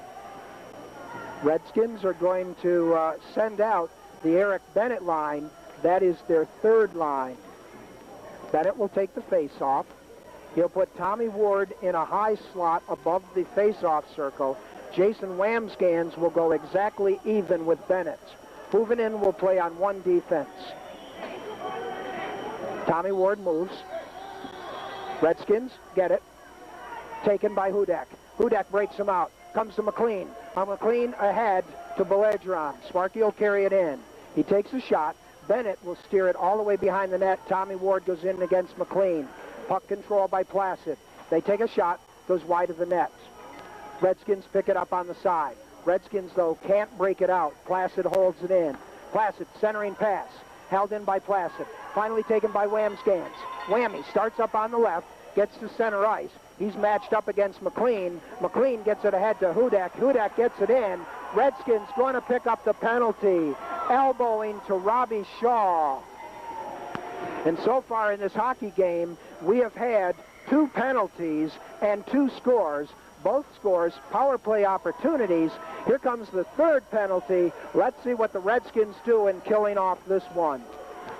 Redskins are going to send out the Eric Bennett line. That is their third line. Bennett will take the face-off. He'll put Tommy Ward in a high slot above the face-off circle. Jason Wamsgans will go exactly even with Bennett. Hoovenin will play on one defense. Tommy Ward moves. Redskins get it. Taken by Hudak. Hudak breaks him out. Comes to McLean. McLean ahead to Bergeron. Sparky will carry it in. He takes a shot. Bennett will steer it all the way behind the net. Tommy Ward goes in against McLean. Puck control by Placid. They take a shot. Goes wide of the net. Redskins pick it up on the side. Redskins, though, can't break it out. Placid holds it in. Placid centering pass. Held in by Placid. Finally taken by Wamsgans. Whammy starts up on the left. Gets to center ice. He's matched up against McLean. McLean gets it ahead to Hudak. Hudak gets it in. Redskins going to pick up the penalty. Elbowing to Robbie Shaw. And so far in this hockey game, we have had 2 penalties and 2 scores. Both scores power play opportunities. Here comes the third penalty. Let's see what the Redskins do in killing off this one.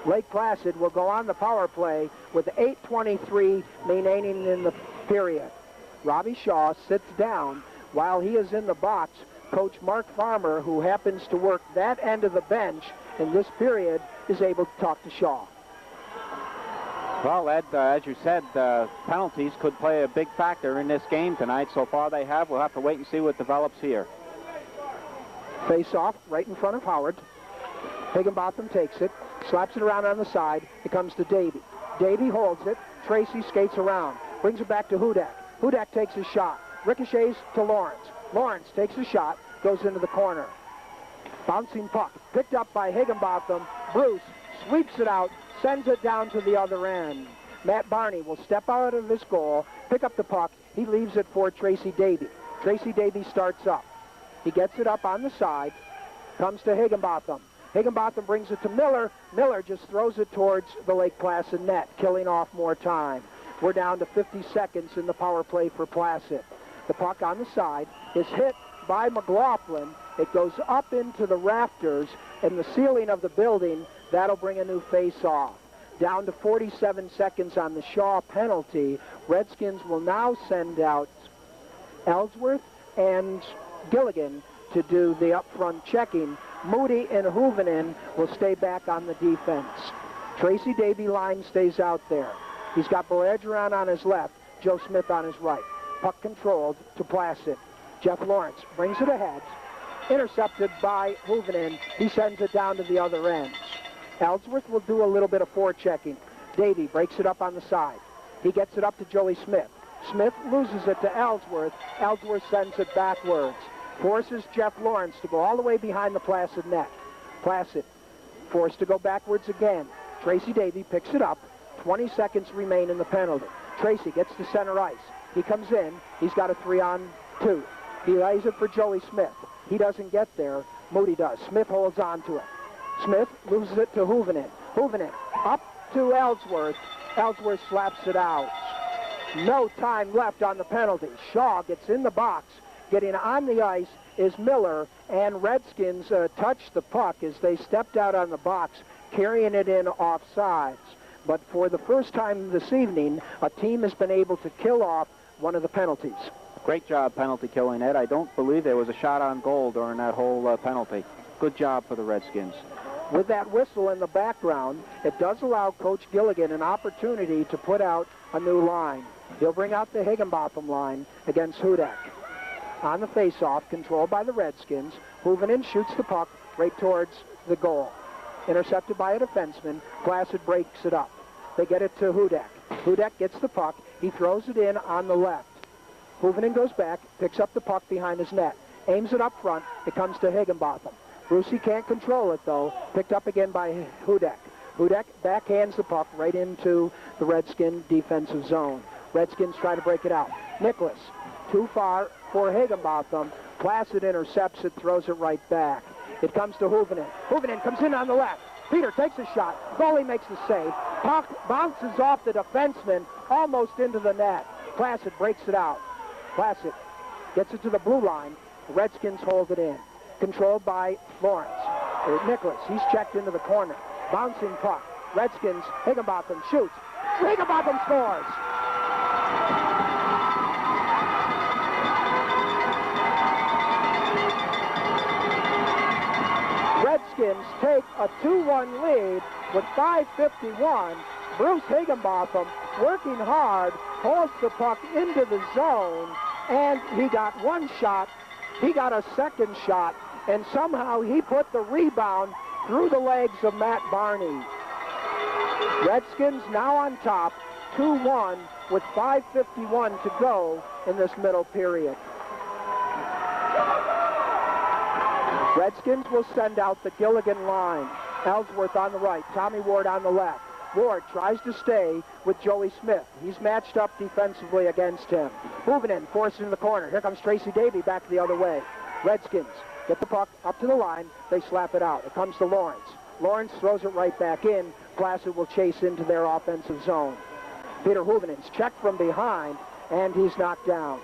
Lake Placid will go on the power play with 8:23 remaining in the period. Robbie Shaw sits down while he is in the box. Coach Mark Farmer, who happens to work that end of the bench in this period, is able to talk to Shaw. Well, Ed, as you said, penalties could play a big factor in this game tonight. So far they have. We'll have to wait and see what develops here. Face off right in front of Howard. Higginbotham takes it, slaps it around on the side. It comes to Davey. Davey holds it. Tracy skates around, brings it back to Hudak. Hudak takes his shot. Ricochets to Lawrence. Lawrence takes a shot, goes into the corner. Bouncing puck, picked up by Higginbotham. Bruce sweeps it out, sends it down to the other end. Matt Barney will step out of his goal, pick up the puck. He leaves it for Tracy Davy. Tracy Davy starts up. He gets it up on the side, comes to Higginbotham. Higginbotham brings it to Miller. Miller just throws it towards the Lake Placid net, killing off more time. We're down to 50 seconds in the power play for Placid. The puck on the side is hit by McLaughlin. It goes up into the rafters and the ceiling of the building. That'll bring a new face-off. Down to 47 seconds on the Shaw penalty. Redskins will now send out Ellsworth and Gilligan to do the up-front checking. Moody and Huvenen will stay back on the defense. Tracy Davy line stays out there. He's got Bergeron on his left, Joe Smith on his right. Puck controlled to Placid. Jeff Lawrence brings it ahead. Intercepted by Huvenen. He sends it down to the other end. Ellsworth will do a little bit of forechecking. Davy breaks it up on the side. He gets it up to Joey Smith. Smith loses it to Ellsworth. Ellsworth sends it backwards. Forces Jeff Lawrence to go all the way behind the Placid net. Placid forced to go backwards again. Tracy Davy picks it up. 20 seconds remain in the penalty. Tracy gets to center ice. He comes in. He's got a 3-on-2. He lays it for Joey Smith. He doesn't get there. Moody does. Smith holds on to it. Smith loses it to Huvenen. Huvenen up to Ellsworth. Ellsworth slaps it out. No time left on the penalty. Shaw gets in the box. Getting on the ice is Miller, and Redskins touched the puck as they stepped out on the box, carrying it in offsides. But for the first time this evening, a team has been able to kill off one of the penalties. Great job penalty killing, Ed. I don't believe there was a shot on goal during that whole penalty. Good job for the Redskins. With that whistle in the background, it does allow Coach Gilligan an opportunity to put out a new line. He'll bring out the Higginbotham line against Hudak. On the face-off, controlled by the Redskins, Huvenen shoots the puck right towards the goal. Intercepted by a defenseman, Placid breaks it up. They get it to Hudak. Hudak gets the puck. He throws it in on the left. Huvenen goes back, picks up the puck behind his net, aims it up front. It comes to Higginbotham. Brucey can't control it, though. Picked up again by Hudak. Hudak backhands the puck right into the Redskin defensive zone. Redskins try to break it out. Nicholas, too far for Higginbotham. Placid intercepts it, throws it right back. It comes to Huvenen. Huvenen comes in on the left. Peter takes a shot. Goalie makes the save. Puck bounces off the defenseman, almost into the net. Placid breaks it out. Placid gets it to the blue line. The Redskins hold it in. Controlled by Lawrence. Nicholas, he's checked into the corner. Bouncing puck. Redskins, Higginbotham shoots. Higginbotham scores! Redskins take a 2-1 lead with 5:51. Bruce Higginbotham working hard, holds the puck into the zone, and he got one shot. He got a second shot, and somehow he put the rebound through the legs of Matt Barney. Redskins now on top, 2-1 with 5:51 to go in this middle period. Redskins will send out the Gilligan line. Ellsworth on the right, Tommy Ward on the left. Ward tries to stay with Joey Smith. He's matched up defensively against him. Huvenen forced in the corner. Here comes Tracy Davy back the other way. Redskins get the puck up to the line. They slap it out. It comes to Lawrence. Lawrence throws it right back in. Placid will chase into their offensive zone. Peter Huvenen's checked from behind, and he's knocked down.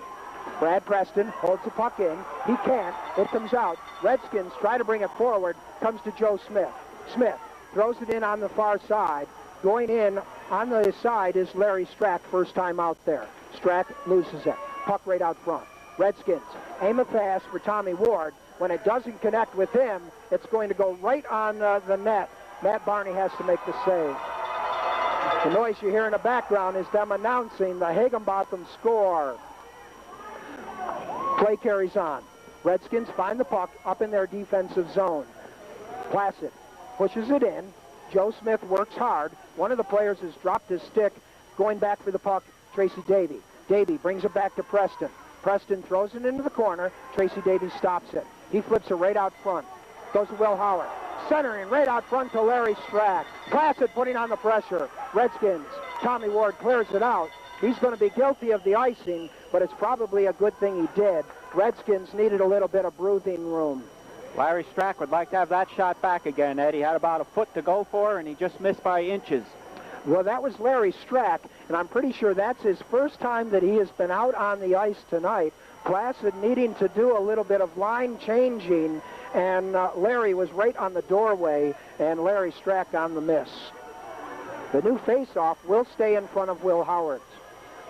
Brad Preston holds the puck in. He can't. It comes out. Redskins try to bring it forward. Comes to Joe Smith. Smith throws it in on the far side. Going in on the side is Larry Strack, first time out there. Strack loses it. Puck right out front. Redskins aim a pass for Tommy Ward. When it doesn't connect with him, it's going to go right on the net. Matt Barney has to make the save. The noise you hear in the background is them announcing the Higginbotham score. Play carries on. Redskins find the puck up in their defensive zone. Placid pushes it in. Joe Smith works hard. One of the players has dropped his stick, going back for the puck, Tracy Davy. Davy brings it back to Preston. Preston throws it into the corner. Tracy Davies stops it. He flips it right out front. Goes to Will Howard. Centering right out front to Larry Strack. Placid putting on the pressure. Redskins. Tommy Ward clears it out. He's going to be guilty of the icing, but it's probably a good thing he did. Redskins needed a little bit of breathing room. Larry Strack would like to have that shot back again, Ed. He had about a foot to go for, and he just missed by inches. Well, that was Larry Strack, and I'm pretty sure that's his first time that he has been out on the ice tonight. Placid needing to do a little bit of line changing, and Larry was right on the doorway, and Larry Strack on the miss. The new face-off will stay in front of Will Howard.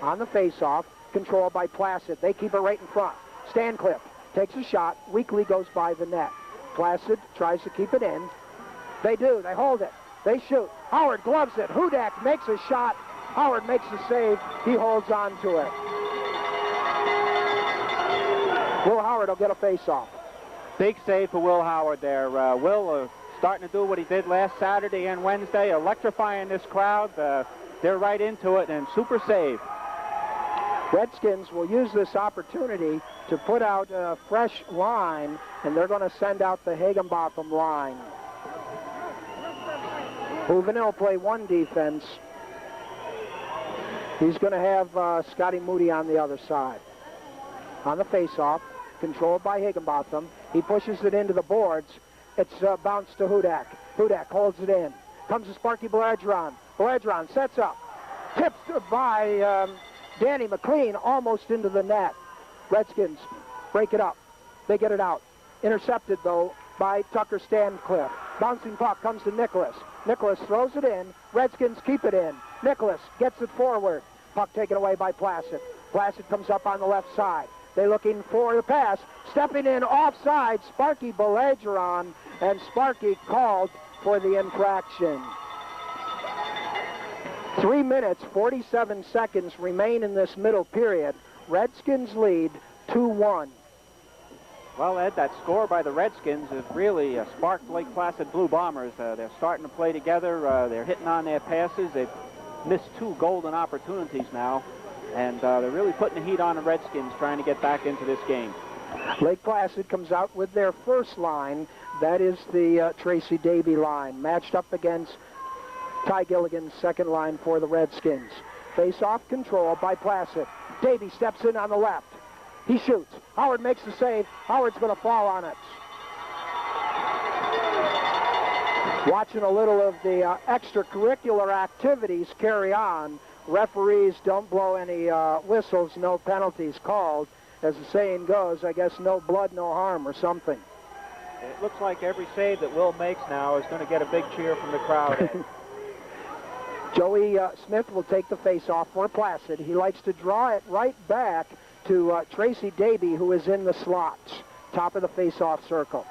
On the face-off, controlled by Placid. They keep it right in front. Stancliffe takes a shot, weakly goes by the net. Placid tries to keep it in. They do, they hold it. They shoot. Howard gloves it. Hudak makes a shot. Howard makes the save. He holds on to it. Will Howard will get a face-off. Big save for Will Howard there. Will starting to do what he did last Saturday and Wednesday, electrifying this crowd. They're right into it, and super save. Redskins will use this opportunity to put out a fresh line, and they're going to send out the Higginbotham line. Hooven will play one defense. He's going to have Scotty Moody on the other side. On the face-off, controlled by Higginbotham. He pushes it into the boards. It's bounced to Hudak. Hudak holds it in. Comes to Sparky Beledron. Beledron sets up. Tipped by Danny McLean almost into the net. Redskins break it up. They get it out. Intercepted, though, by Tucker Stancliffe. Bouncing puck comes to Nicholas. Nicholas throws it in. Redskins keep it in. Nicholas gets it forward. Puck taken away by Placid. Placid comes up on the left side. They're looking for the pass. Stepping in offside, Sparky Beledron, and Sparky called for the infraction. 3 minutes, 47 seconds remain in this middle period. Redskins lead 2-1. Well, Ed, that score by the Redskins has really sparked Lake Placid Blue Bombers. They're starting to play together. They're hitting on their passes. They've missed 2 golden opportunities now, and they're really putting the heat on the Redskins trying to get back into this game. Lake Placid comes out with their first line. That is the Tracy Davy line, matched up against Ty Gilligan's second line for the Redskins. Face-off control by Placid. Davy steps in on the left. He shoots. Howard makes the save. Howard's going to fall on it. Watching a little of the extracurricular activities carry on. Referees don't blow any whistles, no penalties called. As the saying goes, I guess no blood, no harm or something. It looks like every save that Will makes now is going to get a big cheer from the crowd. Joey Smith will take the face-off for Placid. He likes to draw it right back to Tracy Davy, who is in the slots, top of the face-off circle.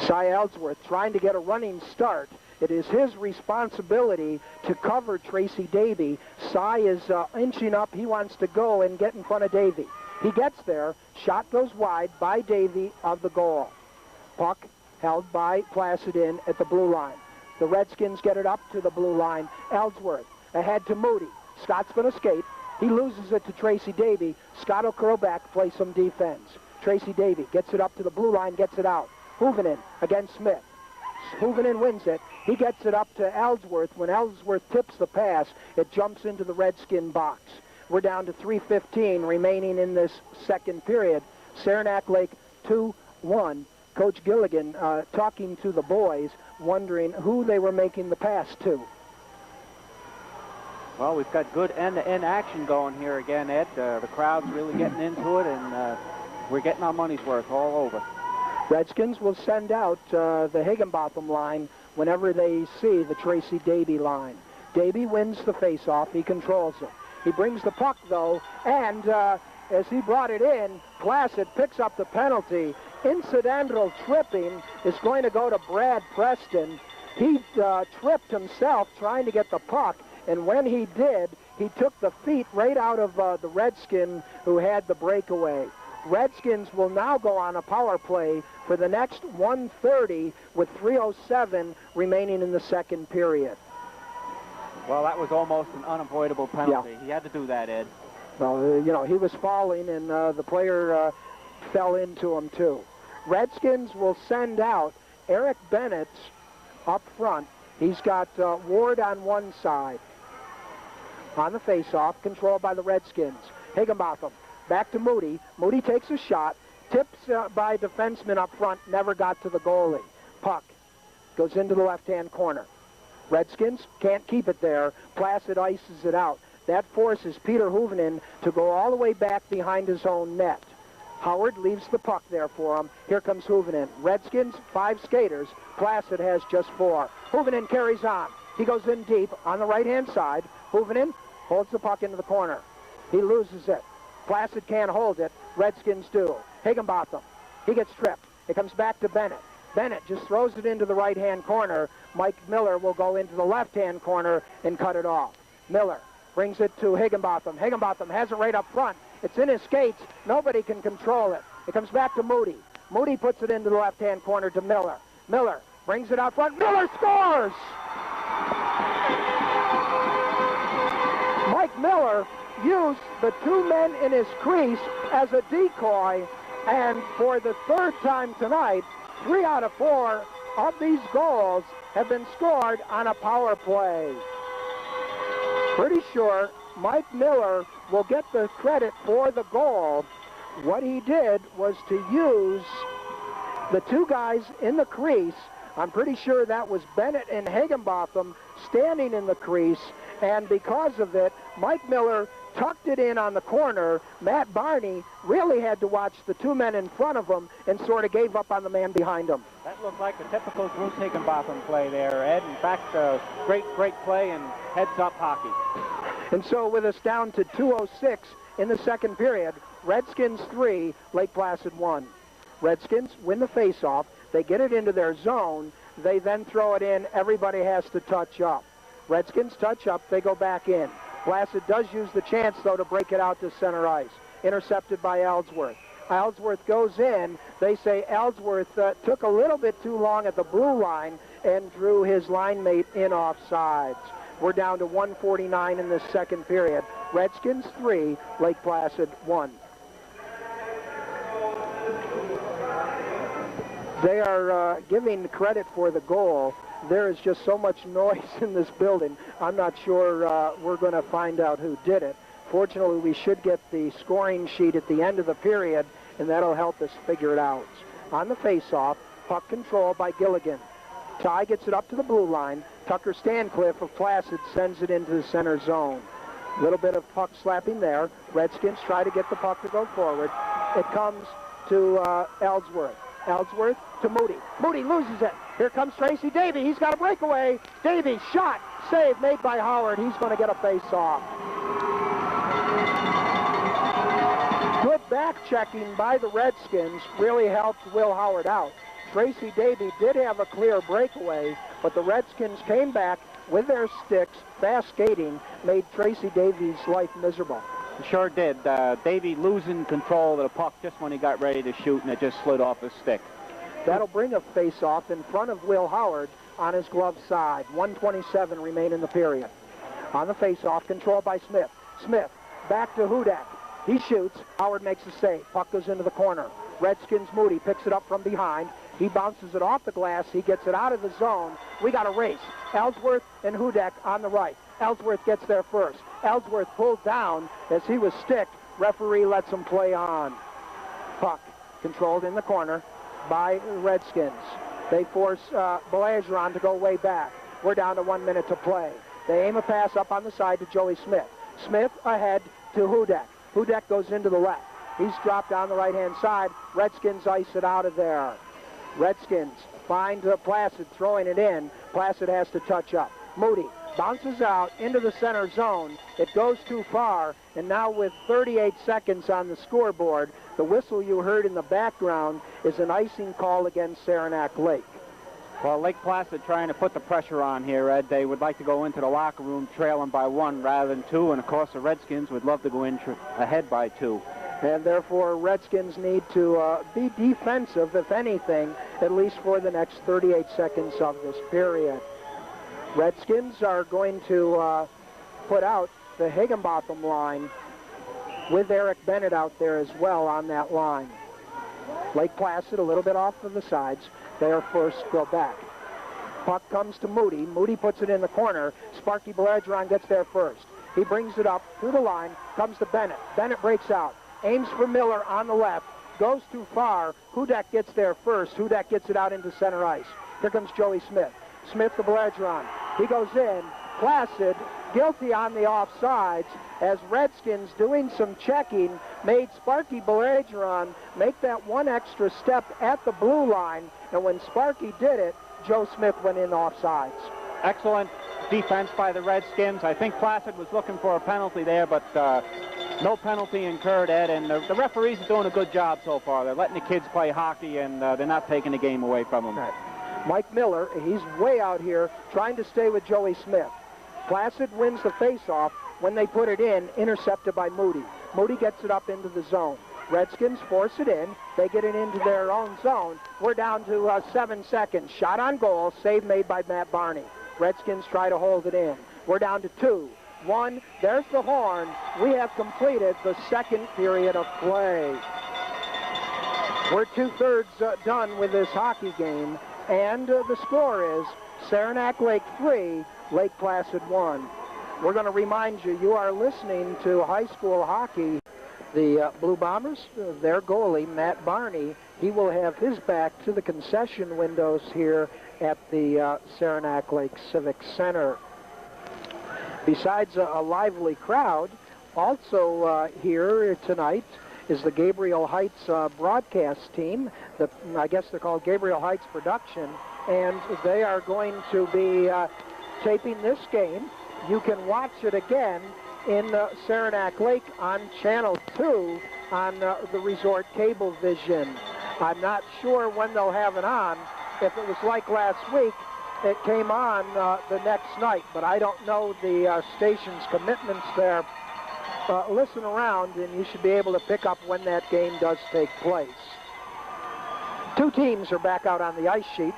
Cy Ellsworth trying to get a running start. It is his responsibility to cover Tracy Davy. Cy is inching up. He wants to go and get in front of Davy. He gets there. Shot goes wide by Davy of the goal. Puck held by Placid in at the blue line. The Redskins get it up to the blue line. Ellsworth ahead to Moody. Scott's going to skate. He loses it to Tracy Davy. Scott will curl back, play some defense. Tracy Davy gets it up to the blue line, gets it out. Hoovenin against Smith. Hoovenin wins it. He gets it up to Ellsworth. When Ellsworth tips the pass, it jumps into the Redskin box. We're down to 3:15 remaining in this second period. Saranac Lake 2-1. Coach Gilligan talking to the boys, wondering who they were making the pass to. Well, we've got good end-to-end action going here again, Ed. The crowd's really getting into it, and we're getting our money's worth all over. Redskins will send out the Higginbotham line whenever they see the Tracy Davy line. Davy wins the face-off. He controls it. He brings the puck, though, and as he brought it in, Placid picks up the penalty. Incidental tripping is going to go to Brad Preston. He tripped himself trying to get the puck, and when he did, he took the feet right out of the Redskin who had the breakaway. Redskins will now go on a power play for the next 1:30 with 3:07 remaining in the second period. Well, that was almost an unavoidable penalty. Yeah. He had to do that, Ed. Well, you know, he was falling, and the player fell into him, too. Redskins will send out Eric Bennett up front. He's got Ward on one side. On the face-off, controlled by the Redskins. Higginbotham back to Moody. Moody takes a shot. Tips by defenseman up front. Never got to the goalie. Puck goes into the left-hand corner. Redskins can't keep it there. Placid ices it out. That forces Peter Huvenen to go all the way back behind his own net. Howard leaves the puck there for him. Here comes Huvenen. Redskins, 5 skaters. Placid has just 4. Huvenen carries on. He goes in deep on the right-hand side. Huvenen holds the puck into the corner. He loses it. Placid can't hold it. Redskins do. Higginbotham. He gets tripped. It comes back to Bennett. Bennett just throws it into the right-hand corner. Mike Miller will go into the left-hand corner and cut it off. Miller brings it to Higginbotham. Higginbotham has it right up front. It's in his skates. Nobody can control it. It comes back to Moody. Moody puts it into the left-hand corner to Miller. Miller brings it out front. Miller scores! Mike Miller used the 2 men in his crease as a decoy, and for the 3rd time tonight, 3 out of 4 of these goals have been scored on a power play. Pretty sure Mike Miller will get the credit for the goal. What he did was to use the 2 guys in the crease. I'm pretty sure that was Bennett and Higginbotham standing in the crease, and because of it, Mike Miller tucked it in on the corner. Matt Barney really had to watch the 2 men in front of him and sort of gave up on the man behind him. That looked like a typical Bruce Higginbotham play there, Ed. In fact, great play and heads-up hockey. And so with us down to 2:06 in the second period, Redskins 3, Lake Placid 1. Redskins win the face-off. They get it into their zone. They then throw it in. Everybody has to touch up. Redskins touch up. They go back in. Placid does use the chance, though, to break it out to center ice. Intercepted by Ellsworth. Ellsworth goes in. They say Ellsworth took a little bit too long at the blue line and drew his line mate in offsides. We're down to 1:49 in this second period. Redskins 3, Lake Placid 1. They are giving credit for the goal. There is just so much noise in this building. I'm not sure we're going to find out who did it. Fortunately, we should get the scoring sheet at the end of the period, and that'll help us figure it out. On the face-off, puck control by Gilligan. Ty gets it up to the blue line. Tucker Stancliffe of Placid sends it into the center zone. A little bit of puck slapping there. Redskins try to get the puck to go forward. It comes to Ellsworth. Ellsworth to Moody. Moody loses it. Here comes Tracy Davey. He's got a breakaway. Davey shot. Save made by Howard. He's going to get a face-off. Good back-checking by the Redskins really helped Will Howard out. Tracy Davey did have a clear breakaway, but the Redskins came back with their sticks. Fast skating made Tracy Davey's life miserable. Sure did. Davey losing control of the puck just when he got ready to shoot, and it just slid off his stick. That'll bring a face-off in front of Will Howard on his glove side. 1:27 remain in the period. On the face-off, controlled by Smith. Smith back to Hudak. He shoots. Howard makes a save. Puck goes into the corner. Redskins Moody picks it up from behind. He bounces it off the glass. He gets it out of the zone. We got a race. Ellsworth and Hudak on the right. Ellsworth gets there first. Ellsworth pulled down as he was sticked. Referee lets him play on. Puck controlled in the corner by the Redskins. They force Belageron to go way back. We're down to 1 minute to play. They aim a pass up on the side to Joey Smith. Smith ahead to Hudak. Hudak goes into the left. He's dropped down the right-hand side. Redskins ice it out of there. Redskins find Placid throwing it in. Placid has to touch up. Moody bounces out into the center zone. It goes too far, and now with 38 seconds on the scoreboard, the whistle you heard in the background is an icing call against Saranac Lake. Well, Lake Placid trying to put the pressure on here, Ed. They would like to go into the locker room trailing by 1 rather than 2, and of course the Redskins would love to go in ahead by 2. And therefore, Redskins need to be defensive, if anything, at least for the next 38 seconds of this period. Redskins are going to put out the Higginbotham line. with Eric Bennett out there as well on that line. Lake Placid a little bit off to the sides. They are forced to go back. Puck comes to Moody. Moody puts it in the corner. Sparky Belladron gets there first. He brings it up through the line, comes to Bennett. Bennett breaks out, aims for Miller on the left, goes too far. Hudak gets there first. Hudak gets it out into center ice. Here comes Joey Smith. Smith to Belladron. He goes in. Placid guilty on the offsides as Redskins, doing some checking, made Sparky Belladron make that one extra step at the blue line, and when Sparky did it, Joe Smith went in offsides. Excellent defense by the Redskins. I think Placid was looking for a penalty there, but no penalty incurred, Ed, and the referees are doing a good job so far. They're letting the kids play hockey, and they're not taking the game away from them. Right. Mike Miller, he's way out here trying to stay with Joey Smith. Placid wins the face-off. When they put it in, intercepted by Moody. Moody gets it up into the zone. Redskins force it in. They get it into their own zone. We're down to 7 seconds. Shot on goal. Save made by Matt Barney. Redskins try to hold it in. We're down to 2. 1. There's the horn. We have completed the second period of play. We're 2/3 done with this hockey game. And the score is Saranac Lake 3, Lake Placid 1. We're going to remind you, you are listening to high school hockey. The Blue Bombers, their goalie, Matt Barney, he will have his back to the concession windows here at the Saranac Lake Civic Center. Besides a lively crowd, also here tonight is the Gabriel Heights broadcast team. I guess they're called Gabriel Heights Production, and they are going to be taping this game. You can watch it again in Saranac Lake on Channel 2 on the Resort Cable Vision. I'm not sure when they'll have it on. If it was like last week, it came on the next night, but I don't know the station's commitments there. Listen around, and you should be able to pick up when that game does take place. Two teams are back out on the ice sheet.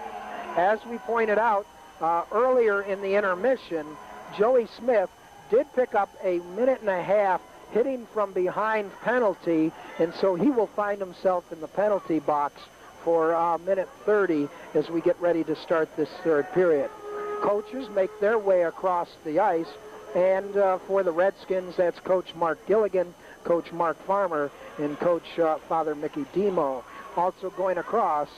As we pointed out earlier in the intermission, Joey Smith did pick up a 1.5 minute hitting from behind penalty, and so he will find himself in the penalty box for 1:30 as we get ready to start this third period. Coaches make their way across the ice, and for the Redskins, that's Coach Mark Gilligan, Coach Mark Farmer, and Coach Father Mickey Demo. Also going across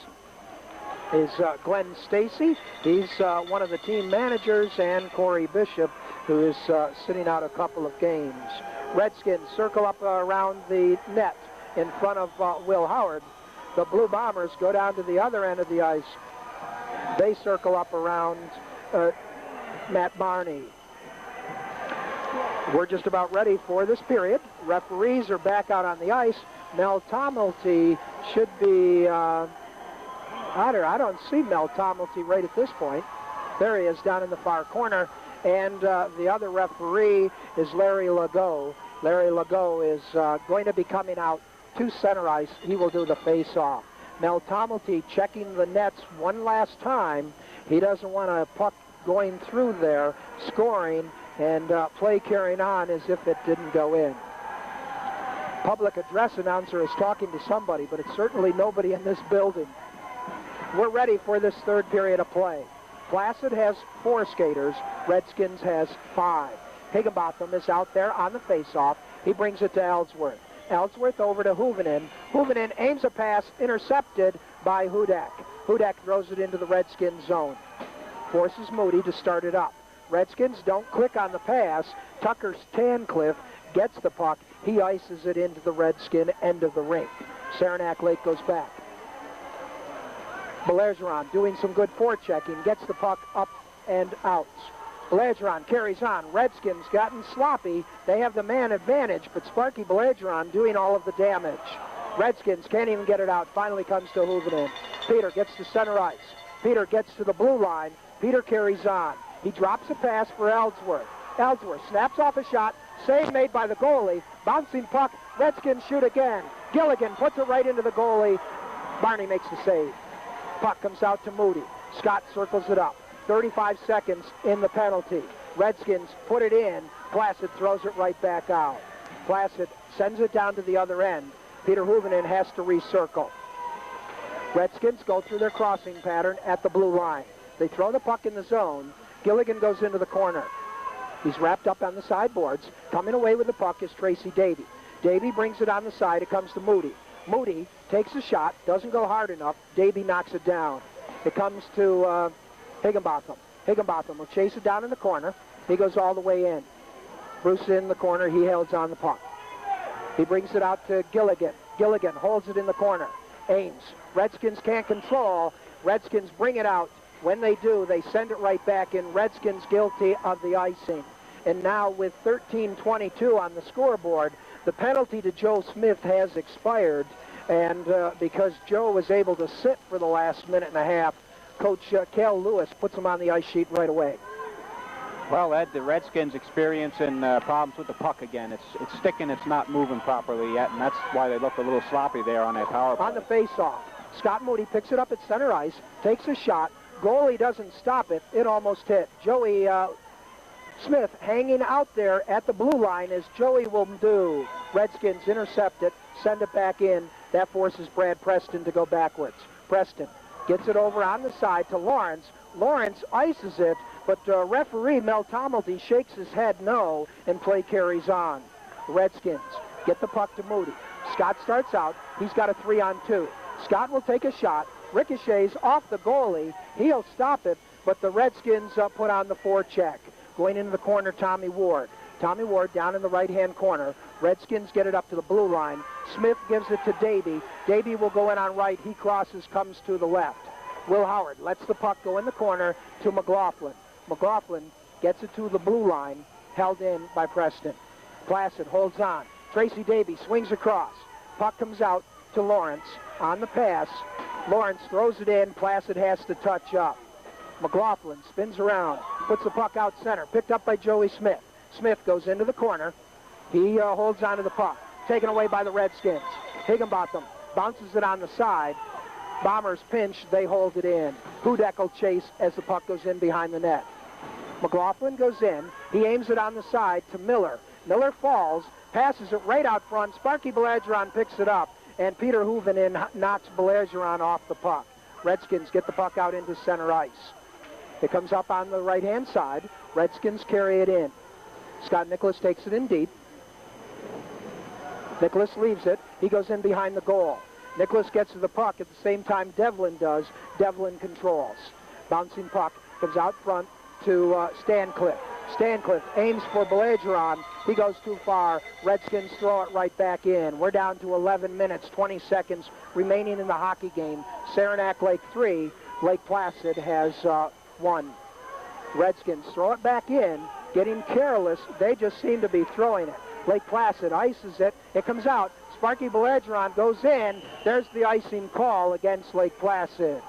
is Glenn Stacy. He's one of the team managers, and Corey Bishop, who is sitting out a couple of games. Redskins circle up around the net in front of Will Howard. The Blue Bombers go down to the other end of the ice. They circle up around Matt Barney. We're just about ready for this period. Referees are back out on the ice. Mel Tomelty should be... I don't see Mel Tomelty right at this point. There he is down in the far corner. And the other referee is Larry Legault. Larry Legault is going to be coming out to center ice. He will do the face-off. Mel Tomelty checking the nets one last time. He doesn't want a puck going through there, scoring, and play carrying on as if it didn't go in. Public address announcer is talking to somebody, but it's certainly nobody in this building. We're ready for this third period of play. Placid has 4 skaters. Redskins has 5. Higginbotham is out there on the face-off. He brings it to Ellsworth. Ellsworth over to Huvenen. Huvenen aims a pass, intercepted by Hudak. Hudak throws it into the Redskins zone. Forces Moody to start it up. Redskins don't click on the pass. Tucker Tancliffe gets the puck. He ices it into the Redskin end of the rink. Saranac Lake goes back. Belladron doing some good forechecking, gets the puck up and out. Belladron carries on. Redskins gotten sloppy. They have the man advantage, but Sparky Belladron doing all of the damage. Redskins can't even get it out. Finally comes to Huvenen. Peter gets to center ice. Peter gets to the blue line. Peter carries on. He drops a pass for Ellsworth. Ellsworth snaps off a shot. Save made by the goalie. Bouncing puck. Redskins shoot again. Gilligan puts it right into the goalie. Barney makes the save. Puck comes out to Moody. Scott circles it up. 35 seconds in the penalty. Redskins put it in. Placid throws it right back out. Placid sends it down to the other end. Peter Huvenen has to recircle. Redskins go through their crossing pattern at the blue line. They throw the puck in the zone. Gilligan goes into the corner. He's wrapped up on the sideboards. Coming away with the puck is Tracy Davy. Davy brings it on the side. It comes to Moody. Moody takes a shot, doesn't go hard enough. Davy knocks it down. It comes to Higginbotham. Higginbotham will chase it down in the corner. He goes all the way in. Bruce in the corner. He holds on the puck. He brings it out to Gilligan. Gilligan holds it in the corner. Ames. Redskins can't control. Redskins bring it out. When they do, they send it right back in. Redskins guilty of the icing. And now with 13:22 on the scoreboard, the penalty to Joe Smith has expired. And because Joe was able to sit for the last minute and a half, Coach Cal Lewis puts him on the ice sheet right away. Well, Ed, the Redskins experiencing problems with the puck again. It's sticking, it's not moving properly yet, and that's why they look a little sloppy there on that power play. On the face-off, Scott Moody picks it up at center ice, takes a shot. Goalie doesn't stop it. It almost hit. Joey Smith hanging out there at the blue line as Joey will do. Redskins intercept it, send it back in. That forces Brad Preston to go backwards. Preston gets it over on the side to Lawrence. Lawrence ices it, but referee Mel Tomilty shakes his head no, and play carries on. The Redskins get the puck to Moody. Scott starts out. He's got a 3-on-2. Scott will take a shot. Ricochets off the goalie. He'll stop it, but the Redskins put on the forecheck. Going into the corner, Tommy Ward. Tommy Ward down in the right-hand corner. Redskins get it up to the blue line. Smith gives it to Davy. Davy will go in on right. He crosses, comes to the left. Will Howard lets the puck go in the corner to McLaughlin. McLaughlin gets it to the blue line, held in by Preston. Placid holds on. Tracy Davy swings across. Puck comes out to Lawrence on the pass. Lawrence throws it in. Placid has to touch up. McLaughlin spins around, puts the puck out center, picked up by Joey Smith. Smith goes into the corner. He holds onto the puck, taken away by the Redskins. Higginbotham bounces it on the side. Bombers pinch, they hold it in. Hudek will chase as the puck goes in behind the net. McLaughlin goes in. He aims it on the side to Miller. Miller falls, passes it right out front. Sparky Belageron picks it up, and Peter Huvenen knocks Belageron off the puck. Redskins get the puck out into center ice. It comes up on the right-hand side. Redskins carry it in. Scott Nicholas takes it in deep. Nicholas leaves it. He goes in behind the goal. Nicholas gets to the puck at the same time Devlin does. Devlin controls. Bouncing puck comes out front to Stancliffe. Stancliffe aims for Belageron. He goes too far. Redskins throw it right back in. We're down to 11 minutes, 20 seconds remaining in the hockey game. Saranac Lake 3. Lake Placid has 1. Redskins throw it back in. Getting careless. They just seem to be throwing it. Lake Placid ices it. It comes out. Sparky Belageron goes in. There's the icing call against Lake Placid.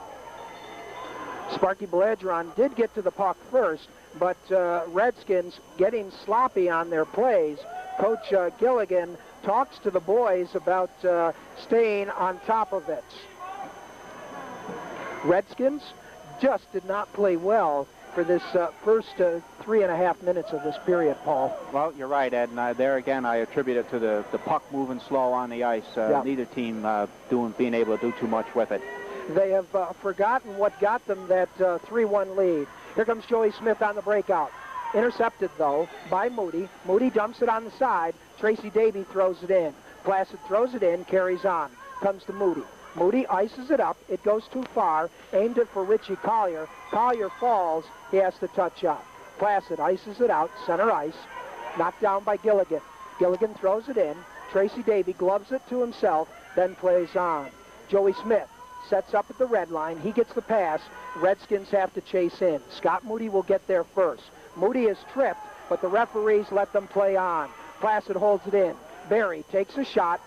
Sparky Belageron did get to the puck first, but Redskins getting sloppy on their plays. Coach Gilligan talks to the boys about staying on top of it. Redskins just did not play well for this first 3.5 minutes of this period, Paul. Well, you're right, Ed, and there again I attribute it to the puck moving slow on the ice. Yeah. Neither team being able to do too much with it. They have forgotten what got them that 3-1 lead. Here comes Joey Smith on the breakout. Intercepted, though, by Moody. Moody dumps it on the side. Tracy Davy throws it in. Placid throws it in, carries on. Comes to Moody. Moody ices it up. It goes too far. Aimed it for Richie Collier. Collier falls. He has to touch up. Placid ices it out. Center ice. Knocked down by Gilligan. Gilligan throws it in. Tracy Davy gloves it to himself, then plays on. Joey Smith sets up at the red line. He gets the pass. Redskins have to chase in. Scott Moody will get there first. Moody is tripped, but the referees let them play on. Placid holds it in. Barry takes a shot.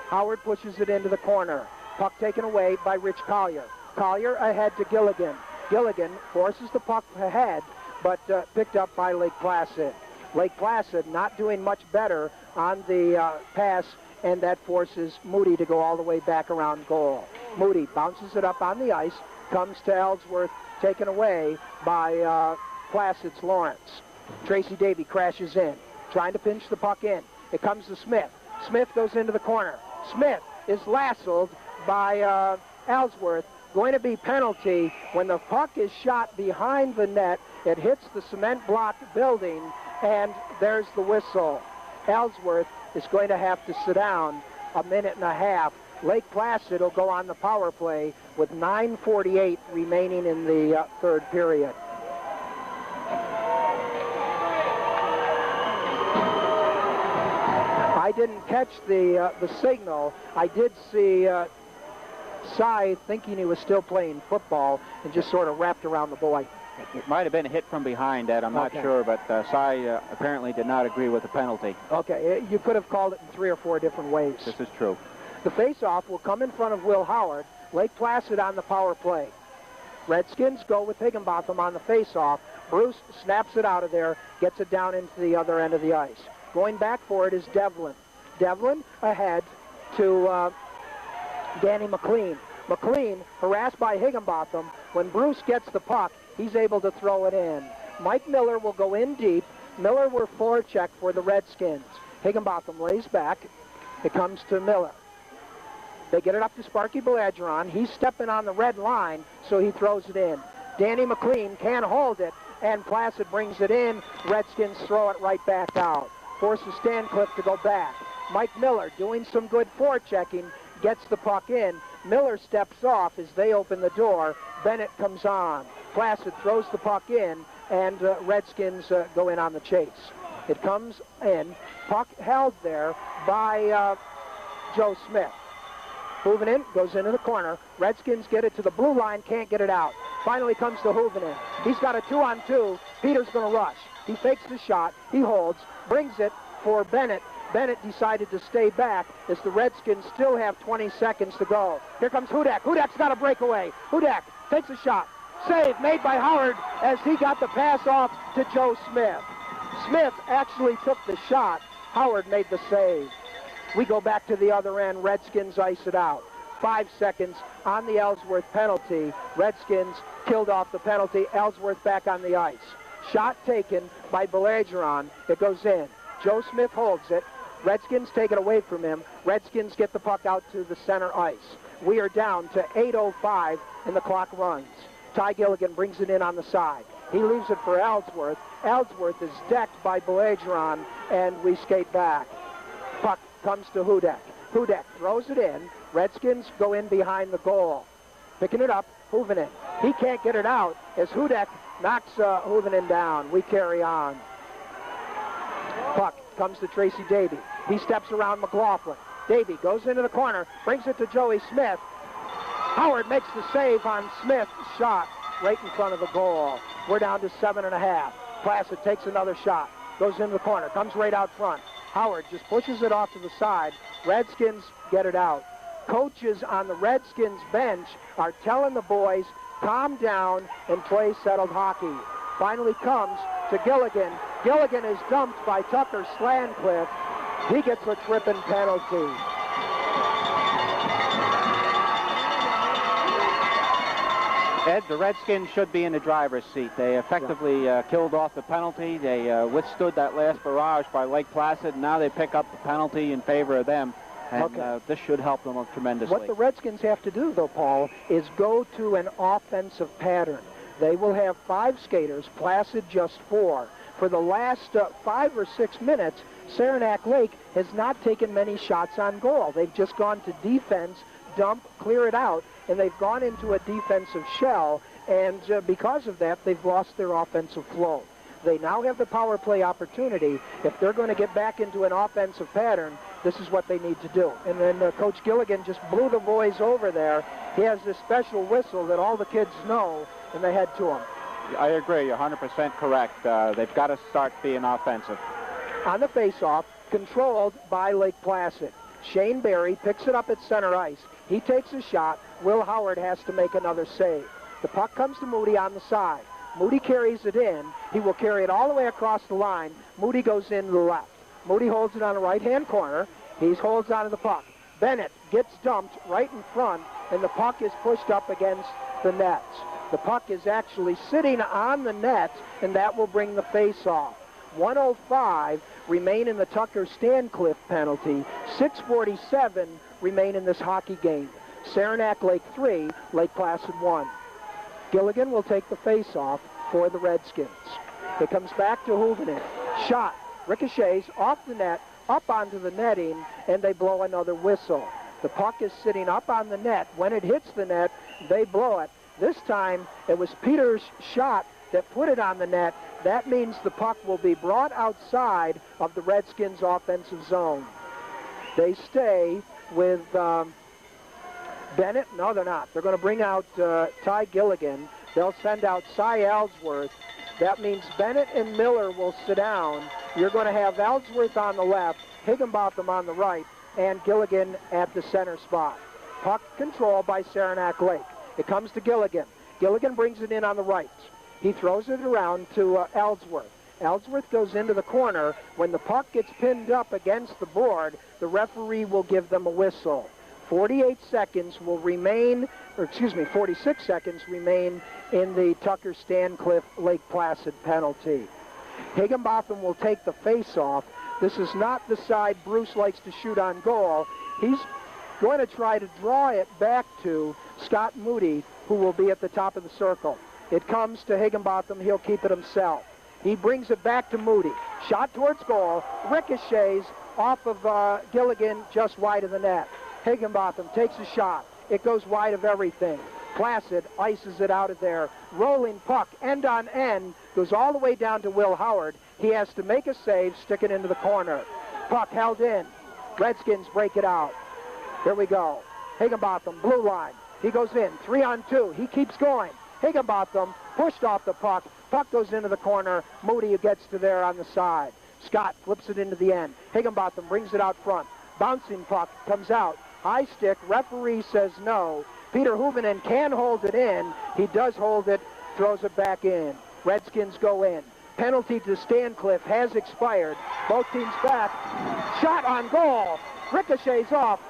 Howard pushes it into the corner. Puck taken away by Rich Collier. Collier ahead to Gilligan. Gilligan forces the puck ahead, but picked up by Lake Placid. Lake Placid not doing much better on the pass, and that forces Moody to go all the way back around goal. Moody bounces it up on the ice, comes to Ellsworth, taken away by Placid's Lawrence. Tracy Davy crashes in, trying to pinch the puck in. It comes to Smith. Smith goes into the corner. Smith is lassoed by Ellsworth. Going to be penalty when the puck is shot behind the net. It hits the cement block building, and there's the whistle. Ellsworth is going to have to sit down a minute and a half. Lake Placid will go on the power play with 9:48 remaining in the third period. I didn't catch the signal. I did see Cy thinking he was still playing football and just sort of wrapped around the boy. It might have been a hit from behind, Ed. I'm not sure, but Cy apparently did not agree with the penalty. Okay, you could have called it in 3 or 4 different ways. This is true. The face-off will come in front of Will Howard. Lake Placid on the power play. Redskins go with Higginbotham on the face-off. Bruce snaps it out of there, gets it down into the other end of the ice. Going back for it is Devlin. Devlin ahead to Danny McLean. McLean, harassed by Higginbotham. When Bruce gets the puck, he's able to throw it in. Mike Miller will go in deep. Miller will forecheck for the Redskins. Higginbotham lays back. It comes to Miller. They get it up to Sparky Belageron. He's stepping on the red line, so he throws it in. Danny McLean can't hold it, and Placid brings it in. Redskins throw it right back out. Forces Stancliffe to go back. Mike Miller doing some good forechecking, gets the puck in. Miller steps off as they open the door. Bennett comes on. Placid throws the puck in, and Redskins go in on the chase. It comes in. Puck held there by Joe Smith. Moving in, goes into the corner. Redskins get it to the blue line, can't get it out. Finally comes to Hoovenin. He's got a 2-on-2. Peter's going to rush. He fakes the shot. He holds, brings it for Bennett. Bennett decided to stay back as the Redskins still have 20 seconds to go. Here comes Hudak. Hudak's got a breakaway. Hudak takes a shot. Save made by Howard as he got the pass off to Joe Smith. Smith actually took the shot. Howard made the save. We go back to the other end. Redskins ice it out. 5 seconds on the Ellsworth penalty. Redskins killed off the penalty. Ellsworth back on the ice. Shot taken by Belageron. It goes in. Joe Smith holds it. Redskins take it away from him. Redskins get the puck out to the center ice. We are down to 8:05 and the clock runs. Ty Gilligan brings it in on the side. He leaves it for Ellsworth. Ellsworth is decked by Belageron, and we skate back. Puck comes to Hudak. Hudak throws it in. Redskins go in behind the goal. Picking it up, Hoovenin. He can't get it out as Hudak knocks Hoovenin down. We carry on. Puck comes to Tracy Davey. He steps around McLaughlin. Davey goes into the corner, brings it to Joey Smith. Howard makes the save on Smith's shot right in front of the goal. We're down to 7.5. Placid takes another shot, goes into the corner, comes right out front. Howard just pushes it off to the side. Redskins get it out. Coaches on the Redskins bench are telling the boys, calm down and play settled hockey. Finally comes to Gilligan. Gilligan is dumped by Tucker Stancliffe. He gets a tripping penalty. Ed, the Redskins should be in the driver's seat. They effectively killed off the penalty. They withstood that last barrage by Lake Placid. Now they pick up the penalty in favor of them. And this should help them tremendously. What the Redskins have to do, though, Paul, is go to an offensive pattern. They will have 5 skaters, Placid just 4. For the last 5 or 6 minutes, Saranac Lake has not taken many shots on goal. They've just gone to defense, dump, clear it out, and they've gone into a defensive shell, and because of that, they've lost their offensive flow. They now have the power play opportunity. If they're going to get back into an offensive pattern, this is what they need to do. And then Coach Gilligan just blew the boys over there. He has this special whistle that all the kids know, and they head to him. I agree. You're 100% correct. They've got to start being offensive. On the faceoff, controlled by Lake Placid. Shane Berry picks it up at center ice. He takes a shot. Will Howard has to make another save. The puck comes to Moody on the side. Moody carries it in. He will carry it all the way across the line. Moody goes in to the left. Moody holds it on the right-hand corner. He holds onto the puck. Bennett gets dumped right in front, and the puck is pushed up against the nets. The puck is actually sitting on the net, and that will bring the face-off. 105 remain in the Tucker-Stancliffe penalty. 6:47 remain in this hockey game. Saranac Lake 3, Lake Placid 1. Gilligan will take the face-off for the Redskins. It comes back to Huvenen. Shot, ricochets off the net, up onto the netting, and they blow another whistle. The puck is sitting up on the net. When it hits the net, they blow it. This time, it was Peter's shot that put it on the net. That means the puck will be brought outside of the Redskins' offensive zone. They stay with Bennett. No, they're not. They're going to bring out Ty Gilligan. They'll send out Cy Ellsworth. That means Bennett and Miller will sit down. You're going to have Ellsworth on the left, Higginbotham on the right, and Gilligan at the center spot. Puck control by Saranac Lake. It comes to Gilligan. Gilligan brings it in on the right. He throws it around to Ellsworth. Ellsworth goes into the corner. When the puck gets pinned up against the board, the referee will give them a whistle. 46 seconds remain in the Tucker-Stancliffe Lake Placid penalty. Higginbotham will take the face-off. This is not the side Bruce likes to shoot on goal. He's going to try to draw it back to Scott Moody, who will be at the top of the circle. It comes to Higginbotham. He'll keep it himself. He brings it back to Moody. Shot towards goal. Ricochets off of Gilligan just wide of the net. Higginbotham takes a shot. It goes wide of everything. Placid ices it out of there. Rolling puck, end on end, goes all the way down to Will Howard. He has to make a save, stick it into the corner. Puck held in. Redskins break it out. Here we go. Higginbotham, blue line. He goes in, 3-on-2. He keeps going. Higginbotham pushed off the puck. Puck goes into the corner. Moody gets to there on the side. Scott flips it into the end. Higginbotham brings it out front. Bouncing puck comes out. High stick. Referee says no. Peter Huvenen can hold it in. He does hold it, throws it back in. Redskins go in. Penalty to Stancliffe has expired. Both teams back. Shot on goal. Ricochets off.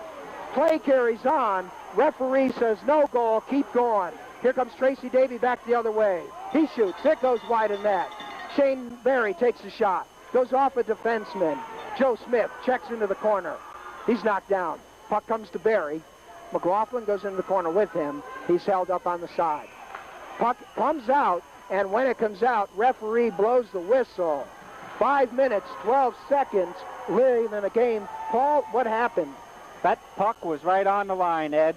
Play carries on. Referee says no goal. Keep going. Here comes Tracy Davey back the other way. He shoots. It goes wide of net. Shane Berry takes a shot. Goes off a defenseman. Joe Smith checks into the corner. He's knocked down. Puck comes to Berry. McLaughlin goes into the corner with him. He's held up on the side. Puck comes out, and when it comes out, referee blows the whistle. 5 minutes, 12 seconds, leaving the game. Paul, what happened? That puck was right on the line, Ed.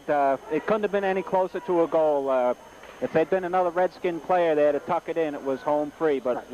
It couldn't have been any closer to a goal. If there'd been another Redskin player there to tuck it in, it was home free. But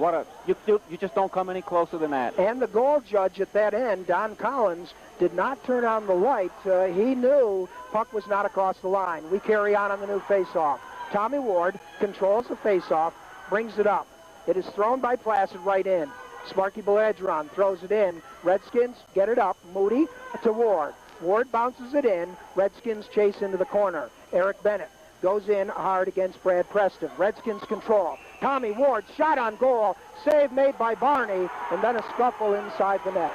you just don't come any closer than that. And the goal judge at that end, Don Collins, did not turn on the light. He knew puck was not across the line. We carry on the new faceoff. Tommy Ward controls the faceoff, brings it up. It is thrown by Placid right in. Sparky Beledron throws it in. Redskins get it up. Moody to Ward. Ward bounces it in. Redskins chase into the corner. Eric Bennett goes in hard against Brad Preston. Redskins control. Tommy Ward shot on goal. Save made by Barney, and then a scuffle inside the net.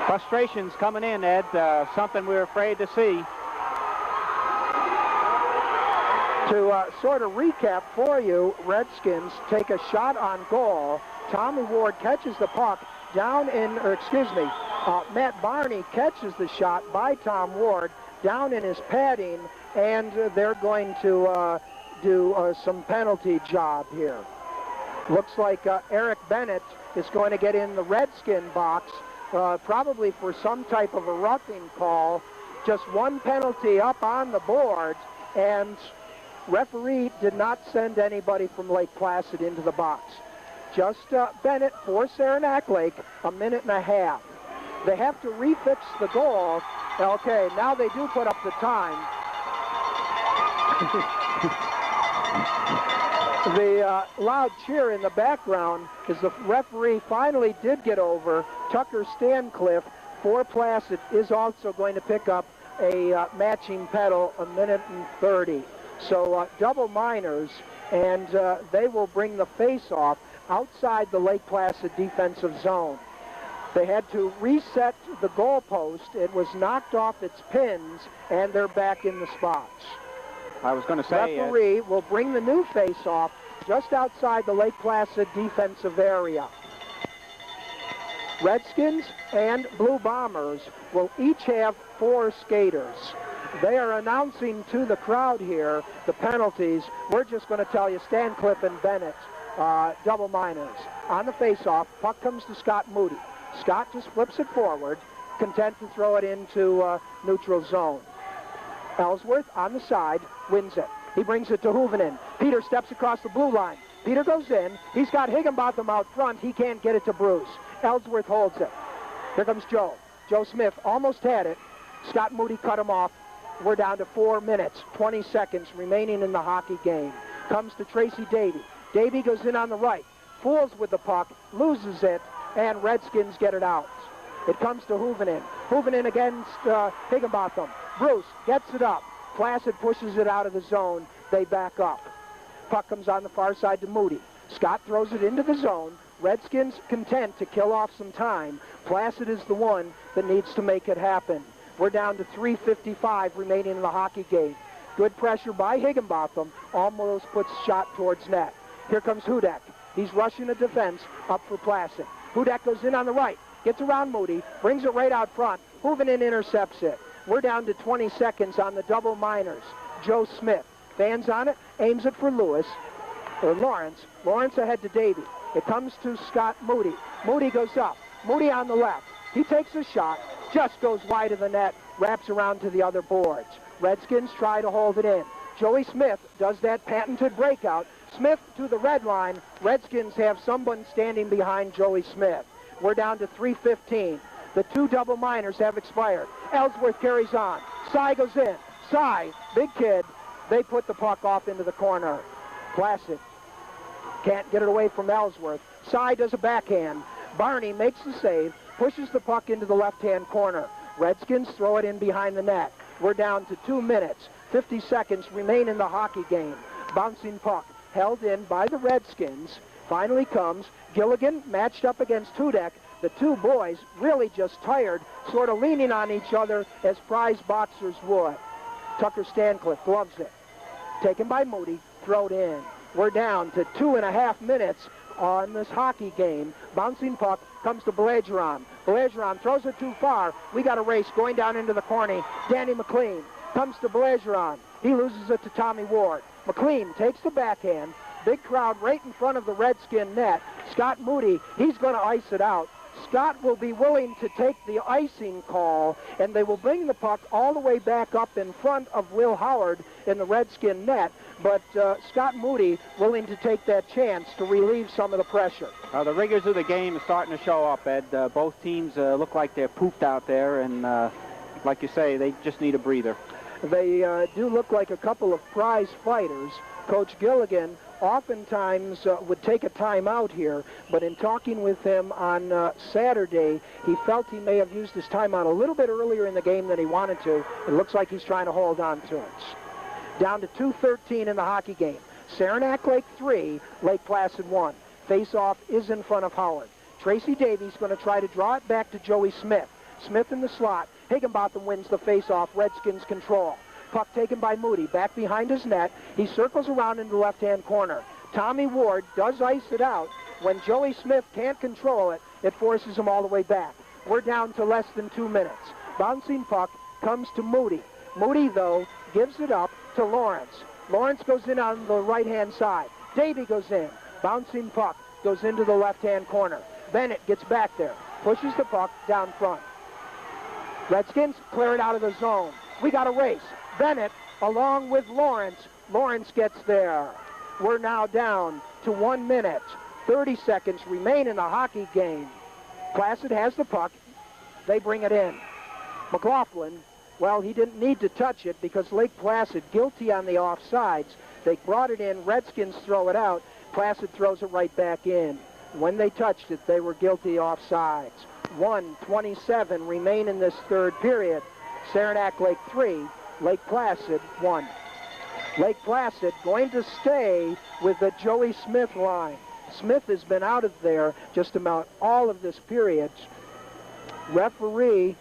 Frustrations coming in, Ed. Something we're afraid to see. To sort of recap for you, Redskins take a shot on goal. Tommy Ward catches the puck down in, Matt Barney catches the shot by Tom Ward down in his padding, and they're going to do some penalty job here. Looks like Eric Bennett is going to get in the Redskin box, probably for some type of a roughing call. Just one penalty up on the board, and referee did not send anybody from Lake Placid into the box. Just Bennett for Saranac Lake, a minute and a half. They have to refix the goal. Okay, now they do put up the time. The loud cheer in the background is the referee finally did get over. Tucker-Stancliffe for Placid is also going to pick up a matching pedal, a minute and 30. So double minors, and they will bring the face-off outside the Lake Placid defensive zone. They had to reset the goalpost. It was knocked off its pins, and they're back in the spots. I was going to say... Referee will bring the new face-off just outside the Lake Placid defensive area. Redskins and Blue Bombers will each have 4 skaters. They are announcing to the crowd here the penalties. We're just going to tell you, Stancliffe and Bennett, double minors. On the face-off, puck comes to Scott Moody. Scott just flips it forward, content to throw it into neutral zone. Ellsworth on the side wins it. He brings it to Hoovenin. Peter steps across the blue line. Peter goes in. He's got Higginbotham out front. He can't get it to Bruce. Ellsworth holds it. Here comes Joe. Joe Smith almost had it. Scott Moody cut him off. We're down to 4 minutes, 20 seconds remaining in the hockey game. Comes to Tracy Davey. Davey goes in on the right. Fools with the puck, loses it, and Redskins get it out. It comes to Hoovenin. Hoovenin against Higginbotham. Bruce gets it up. Placid pushes it out of the zone. They back up. Puck comes on the far side to Moody. Scott throws it into the zone. Redskins content to kill off some time. Placid is the one that needs to make it happen. We're down to 3:55 remaining in the hockey game. Good pressure by Higginbotham. Almost puts shot towards net. Here comes Hudek. He's rushing the defense up for Placid. Hudek goes in on the right. Gets around Moody. Brings it right out front. Hoovenin intercepts it. We're down to 20 seconds on the double minors. Joe Smith fans on it. Aims it for Lewis. Or Lawrence. Lawrence ahead to Davey. It comes to Scott Moody. Moody goes up. Moody on the left. He takes a shot. Just goes wide of the net. Wraps around to the other boards. Redskins try to hold it in. Joey Smith does that patented breakout. Smith to the red line. Redskins have someone standing behind Joey Smith. We're down to 3:15. The 2 double minors have expired. Ellsworth carries on. Cy goes in. Cy, big kid. They put the puck off into the corner. Placid can't get it away from Ellsworth. Cy does a backhand. Barney makes the save, pushes the puck into the left-hand corner. Redskins throw it in behind the net. We're down to 2 minutes. 50 seconds remain in the hockey game. Bouncing puck held in by the Redskins. Finally comes Gilligan matched up against Hudek. The 2 boys really just tired, sort of leaning on each other as prize boxers would. Tucker Stancliffe gloves it. Taken by Moody, thrown in. We're down to 2.5 minutes on this hockey game. Bouncing puck comes to Belageron. Belageron throws it too far. We got a race going down into the corner. Danny McLean comes to Belageron. He loses it to Tommy Ward. McLean takes the backhand. Big crowd right in front of the Redskin net. Scott Moody, he's going to ice it out. Scott will be willing to take the icing call, and they will bring the puck all the way back up in front of Will Howard in the Redskin net. But Scott Moody willing to take that chance to relieve some of the pressure. The rigors of the game are starting to show up, Ed. Both teams look like they're pooped out there, and like you say, they just need a breather. They do look like a couple of prize fighters. Coach Gilligan oftentimes would take a timeout here, but in talking with him on Saturday, he felt he may have used his timeout a little bit earlier in the game than he wanted to. It looks like he's trying to hold on to it. Down to 2:13 in the hockey game. Saranac Lake 3, Lake Placid 1. Face-off is in front of Howard. Tracy Davies going to try to draw it back to Joey Smith. Smith in the slot. Higginbotham wins the face-off. Redskins control. Puck taken by Moody. Back behind his net. He circles around in the left-hand corner. Tommy Ward does ice it out. When Joey Smith can't control it, it forces him all the way back. We're down to less than 2 minutes. Bouncing puck comes to Moody. Moody, though, gives it up to Lawrence. Lawrence goes in on the right-hand side. Davey goes in. Bouncing puck goes into the left-hand corner. Bennett gets back there. Pushes the puck down front. Redskins clear it out of the zone. We got a race. Bennett along with Lawrence. Lawrence gets there. We're now down to 1 minute. 30 seconds remain in the hockey game. Placid has the puck. They bring it in. McLaughlin, well, he didn't need to touch it because Lake Placid guilty on the offsides. They brought it in. Redskins throw it out. Placid throws it right back in. When they touched it, they were guilty offsides. 1:27 remain in this third period. Saranac Lake 3, Lake Placid 1. Lake Placid going to stay with the Joey Smith line. Smith has been out of there just about all of this period. Referee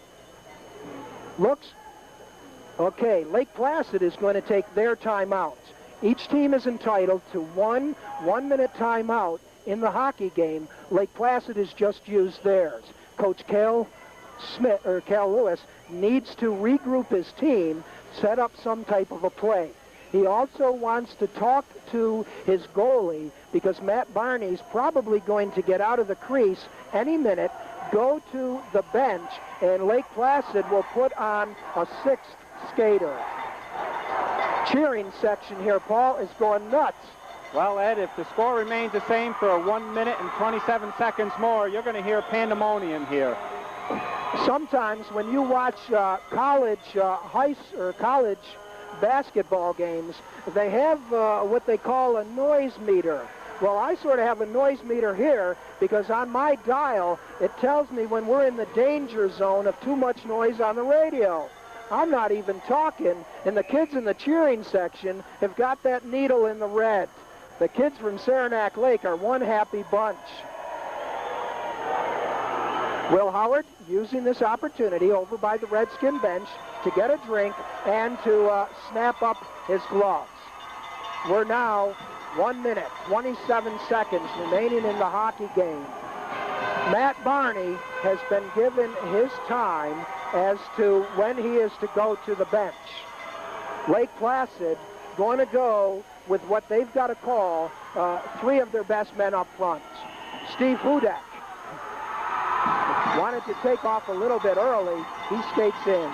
looks Okay, Lake Placid is going to take their timeouts. Each team is entitled to one one-minute timeout in the hockey game. Lake Placid has just used theirs. Coach Cal Lewis needs to regroup his team, set up some type of a play. He also wants to talk to his goalie because Matt Barney's probably going to get out of the crease any minute, go to the bench, and Lake Placid will put on a sixth skater. Cheering section here, Paul, is going nuts. Well, Ed, if the score remains the same for 1 minute and 27 seconds more, you're going to hear pandemonium here. Sometimes when you watch college basketball games, they have what they call a noise meter. Well, I sort of have a noise meter here because on my dial, it tells me when we're in the danger zone of too much noise on the radio. I'm not even talking, and the kids in the cheering section have got that needle in the red. The kids from Saranac Lake are one happy bunch. Will Howard using this opportunity over by the Redskin bench to get a drink and to snap up his gloves. We're now 1 minute, 27 seconds remaining in the hockey game. Matt Barney has been given his time as to when he is to go to the bench. Lake Placid going to go with what they've got to call three of their best men up front. Steve Hudek wanted to take off a little bit early. He skates in.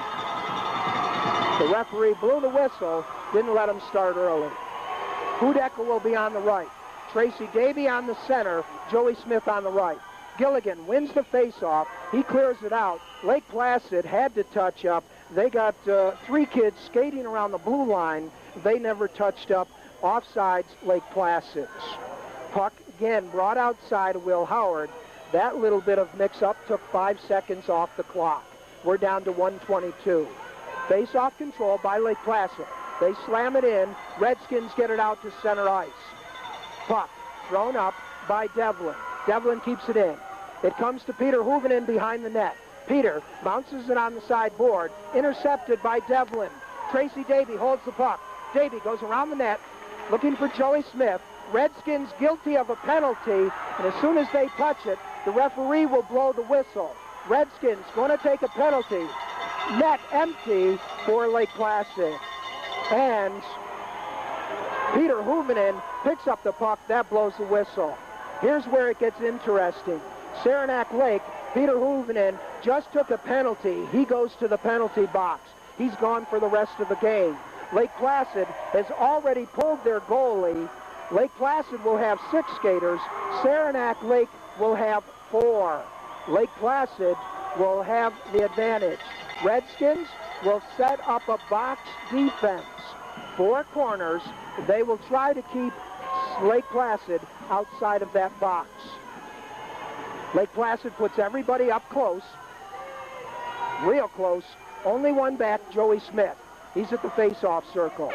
The referee blew the whistle, didn't let him start early. Hudek will be on the right. Tracy Davey on the center, Joey Smith on the right. Gilligan wins the face-off. He clears it out. Lake Placid had to touch up. They got three kids skating around the blue line. They never touched up. Offsides, Lake Placid's. Puck, again, brought outside of Will Howard. That little bit of mix-up took 5 seconds off the clock. We're down to 1:22. Face-off control by Lake Placid. They slam it in. Redskins get it out to center ice. Puck thrown up by Devlin. Devlin keeps it in. It comes to Peter Huvenen behind the net. Peter bounces it on the sideboard. Intercepted by Devlin. Tracy Davey holds the puck. Davey goes around the net, looking for Joey Smith. Redskins guilty of a penalty, and as soon as they touch it, the referee will blow the whistle. Redskins going to take a penalty. Net empty for Lake Placid. And Peter Huvenen picks up the puck. That blows the whistle. Here's where it gets interesting. Saranac Lake, Peter Huvenen just took a penalty. He goes to the penalty box. He's gone for the rest of the game. Lake Placid has already pulled their goalie. Lake Placid will have 6 skaters. Saranac Lake will have 4. Lake Placid will have the advantage. Redskins will set up a box defense. 4 corners. They will try to keep Lake Placid outside of that box. Lake Placid puts everybody up close, real close. Only one back, Joey Smith. He's at the face-off circle.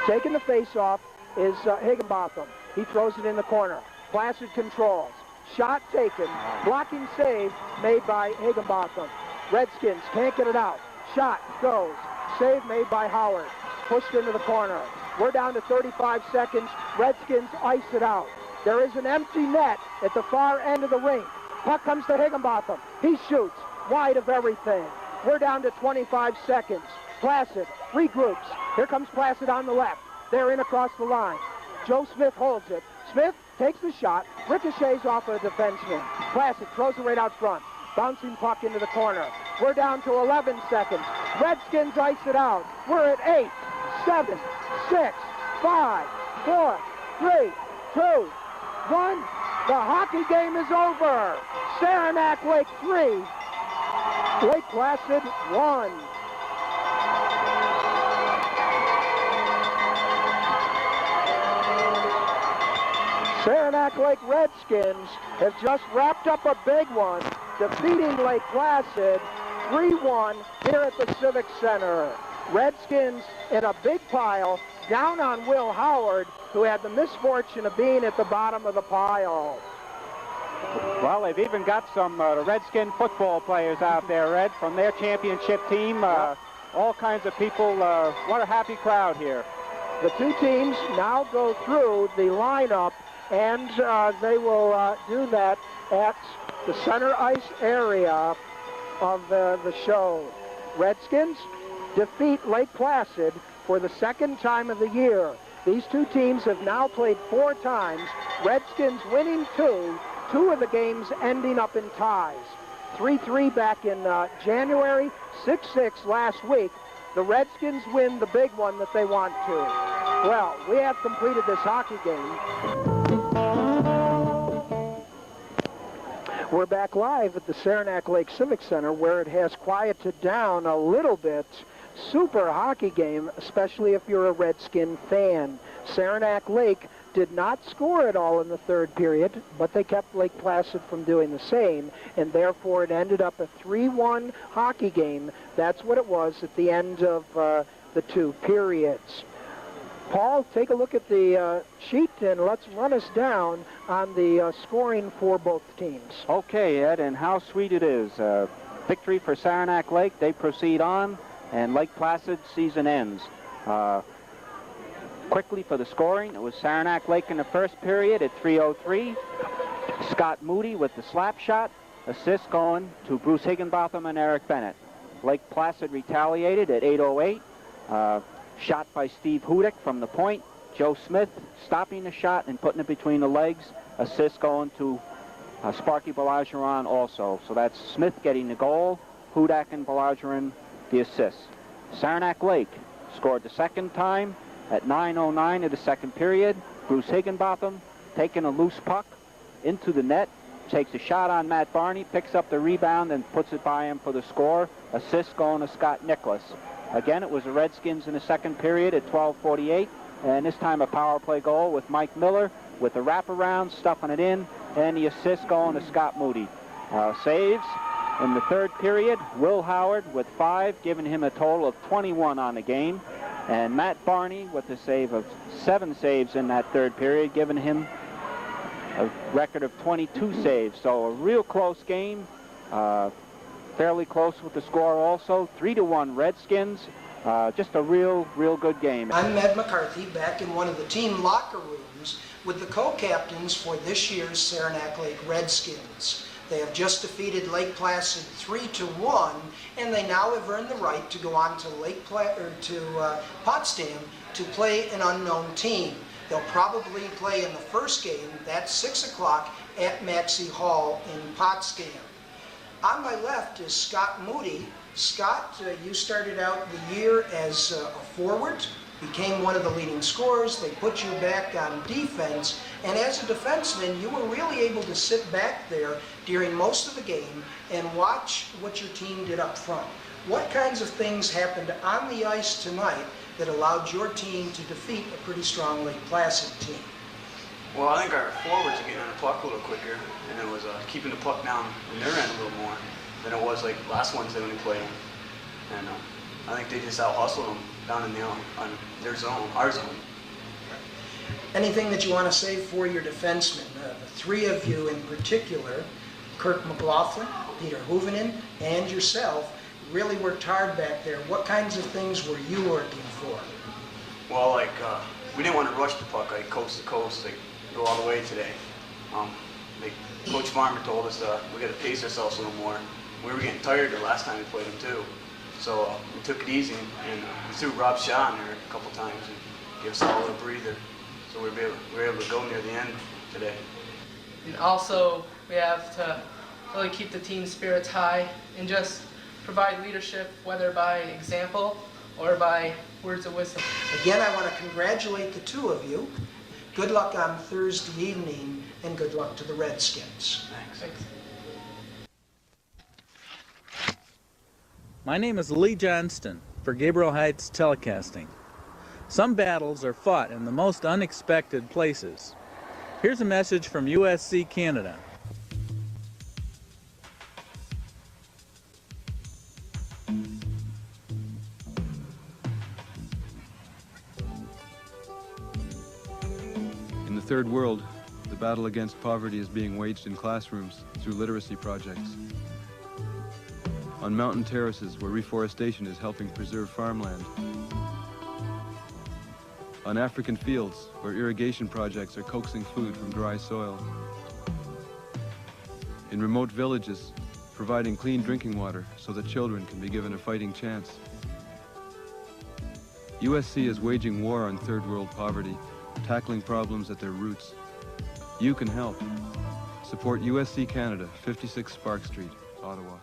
Taking the face-off is Higginbotham. He throws it in the corner. Placid controls. Shot taken. Blocking save made by Higginbotham. Redskins can't get it out. Shot goes. Save made by Howard. Pushed into the corner. We're down to 35 seconds. Redskins ice it out. There is an empty net at the far end of the rink. Puck comes to Higginbotham. He shoots wide of everything. We're down to 25 seconds. Placid regroups. Here comes Placid on the left. They're in across the line. Joe Smith holds it. Smith takes the shot. Ricochets off a defenseman. Placid throws it right out front. Bouncing puck into the corner. We're down to 11 seconds. Redskins ice it out. We're at 8, 7, 6, 5, 4, 3, 2, 1. The hockey game is over. Saranac Lake 3. Lake Placid 1. Saranac Lake Redskins have just wrapped up a big one, defeating Lake Placid 3-1 here at the Civic Center. Redskins in a big pile down on Will Howard, who had the misfortune of being at the bottom of the pile. Well, they've even got some Redskin football players out there, Ed, from their championship team. all kinds of people. What a happy crowd here. The two teams now go through the lineup, and they will do that at the center ice area of the show. Redskins defeat Lake Placid for the second time of the year. These two teams have now played 4 times. Redskins winning 2 of the games ending up in ties. 3-3 back in January, 6-6 last week. The Redskins win the big one that they want to. Well, we have completed this hockey game. We're back live at the Saranac Lake Civic Center, where it has quieted down a little bit. Super hockey game, especially if you're a Redskin fan. Saranac Lake did not score at all in the third period, but they kept Lake Placid from doing the same, and therefore it ended up a 3-1 hockey game. That's what it was at the end of the 2 periods. Paul, take a look at the sheet and let's run us down on the scoring for both teams. Okay, Ed, and how sweet it is. Victory for Saranac Lake. They proceed on, and Lake Placid season ends. Quickly for the scoring, it was Saranac Lake in the first period at 3:03. Scott Moody with the slap shot. Assist going to Bruce Higginbotham and Eric Bennett. Lake Placid retaliated at 8:08. Shot by Steve Hudick from the point. Joe Smith stopping the shot and putting it between the legs. Assist going to Sparky Balageron also. So that's Smith getting the goal, Hudak and Balageron the assist. Saranac Lake scored the second time at 9:09 of the second period. Bruce Higginbotham taking a loose puck into the net, takes a shot on Matt Barney, picks up the rebound and puts it by him for the score. Assist going to Scott Nicholas. Again, it was the Redskins in the second period at 12:48, and this time a power play goal with Mike Miller with the wraparound, stuffing it in, and the assist going to Scott Moody. Saves in the third period, Will Howard with 5, giving him a total of 21 on the game, and Matt Barney with a save of 7 saves in that third period, giving him a record of 22 saves. So a real close game. Fairly close with the score also. 3-1 Redskins. Just a real good game. I'm Ed McCarthy, back in one of the team locker rooms with the co-captains for this year's Saranac Lake Redskins. They have just defeated Lake Placid 3-1, and they now have earned the right to go on to Potsdam to play an unknown team. They'll probably play in the first game. That's 6 o'clock at Maxey Hall in Potsdam. On my left is Scott Moody. Scott, you started out the year as a forward, became one of the leading scorers. They put you back on defense, and as a defenseman, you were really able to sit back there during most of the game and watch what your team did up front. What kinds of things happened on the ice tonight that allowed your team to defeat a pretty strong Lake Placid team? Well, I think our forwards are getting on the puck a little quicker, and it was keeping the puck down in their end a little more than it was like last Wednesday when we played them. And I think they just out-hustled them down in on their zone, our zone. Anything that you want to say for your defensemen? The 3 of you in particular, Kirk McLaughlin, Peter Hoovenen, and yourself, really worked hard back there. What kinds of things were you working for? Well, like, we didn't want to rush the puck, like coast to coast, like go all the way today. Like Coach Farmer told us we got to pace ourselves a little more. We were getting tired the last time we played them too. So we took it easy, and we threw Rob Shaw in there a couple times and gave us all a little breather. So we were able to go near the end today. And also, we have to really keep the team spirits high and just provide leadership, whether by example or by words of wisdom. Again, I want to congratulate the 2 of you. Good luck on Thursday evening, and good luck to the Redskins. Thanks. My name is Lee Johnston for Gabriel Heights Telecasting. Some battles are fought in the most unexpected places. Here's a message from USC Canada. In the third world, the battle against poverty is being waged in classrooms through literacy projects. On mountain terraces where reforestation is helping preserve farmland. On African fields where irrigation projects are coaxing food from dry soil. In remote villages, providing clean drinking water so that children can be given a fighting chance. USC is waging war on third world poverty, tackling problems at their roots. You can help. Support USC Canada, 56 Spark Street, Ottawa.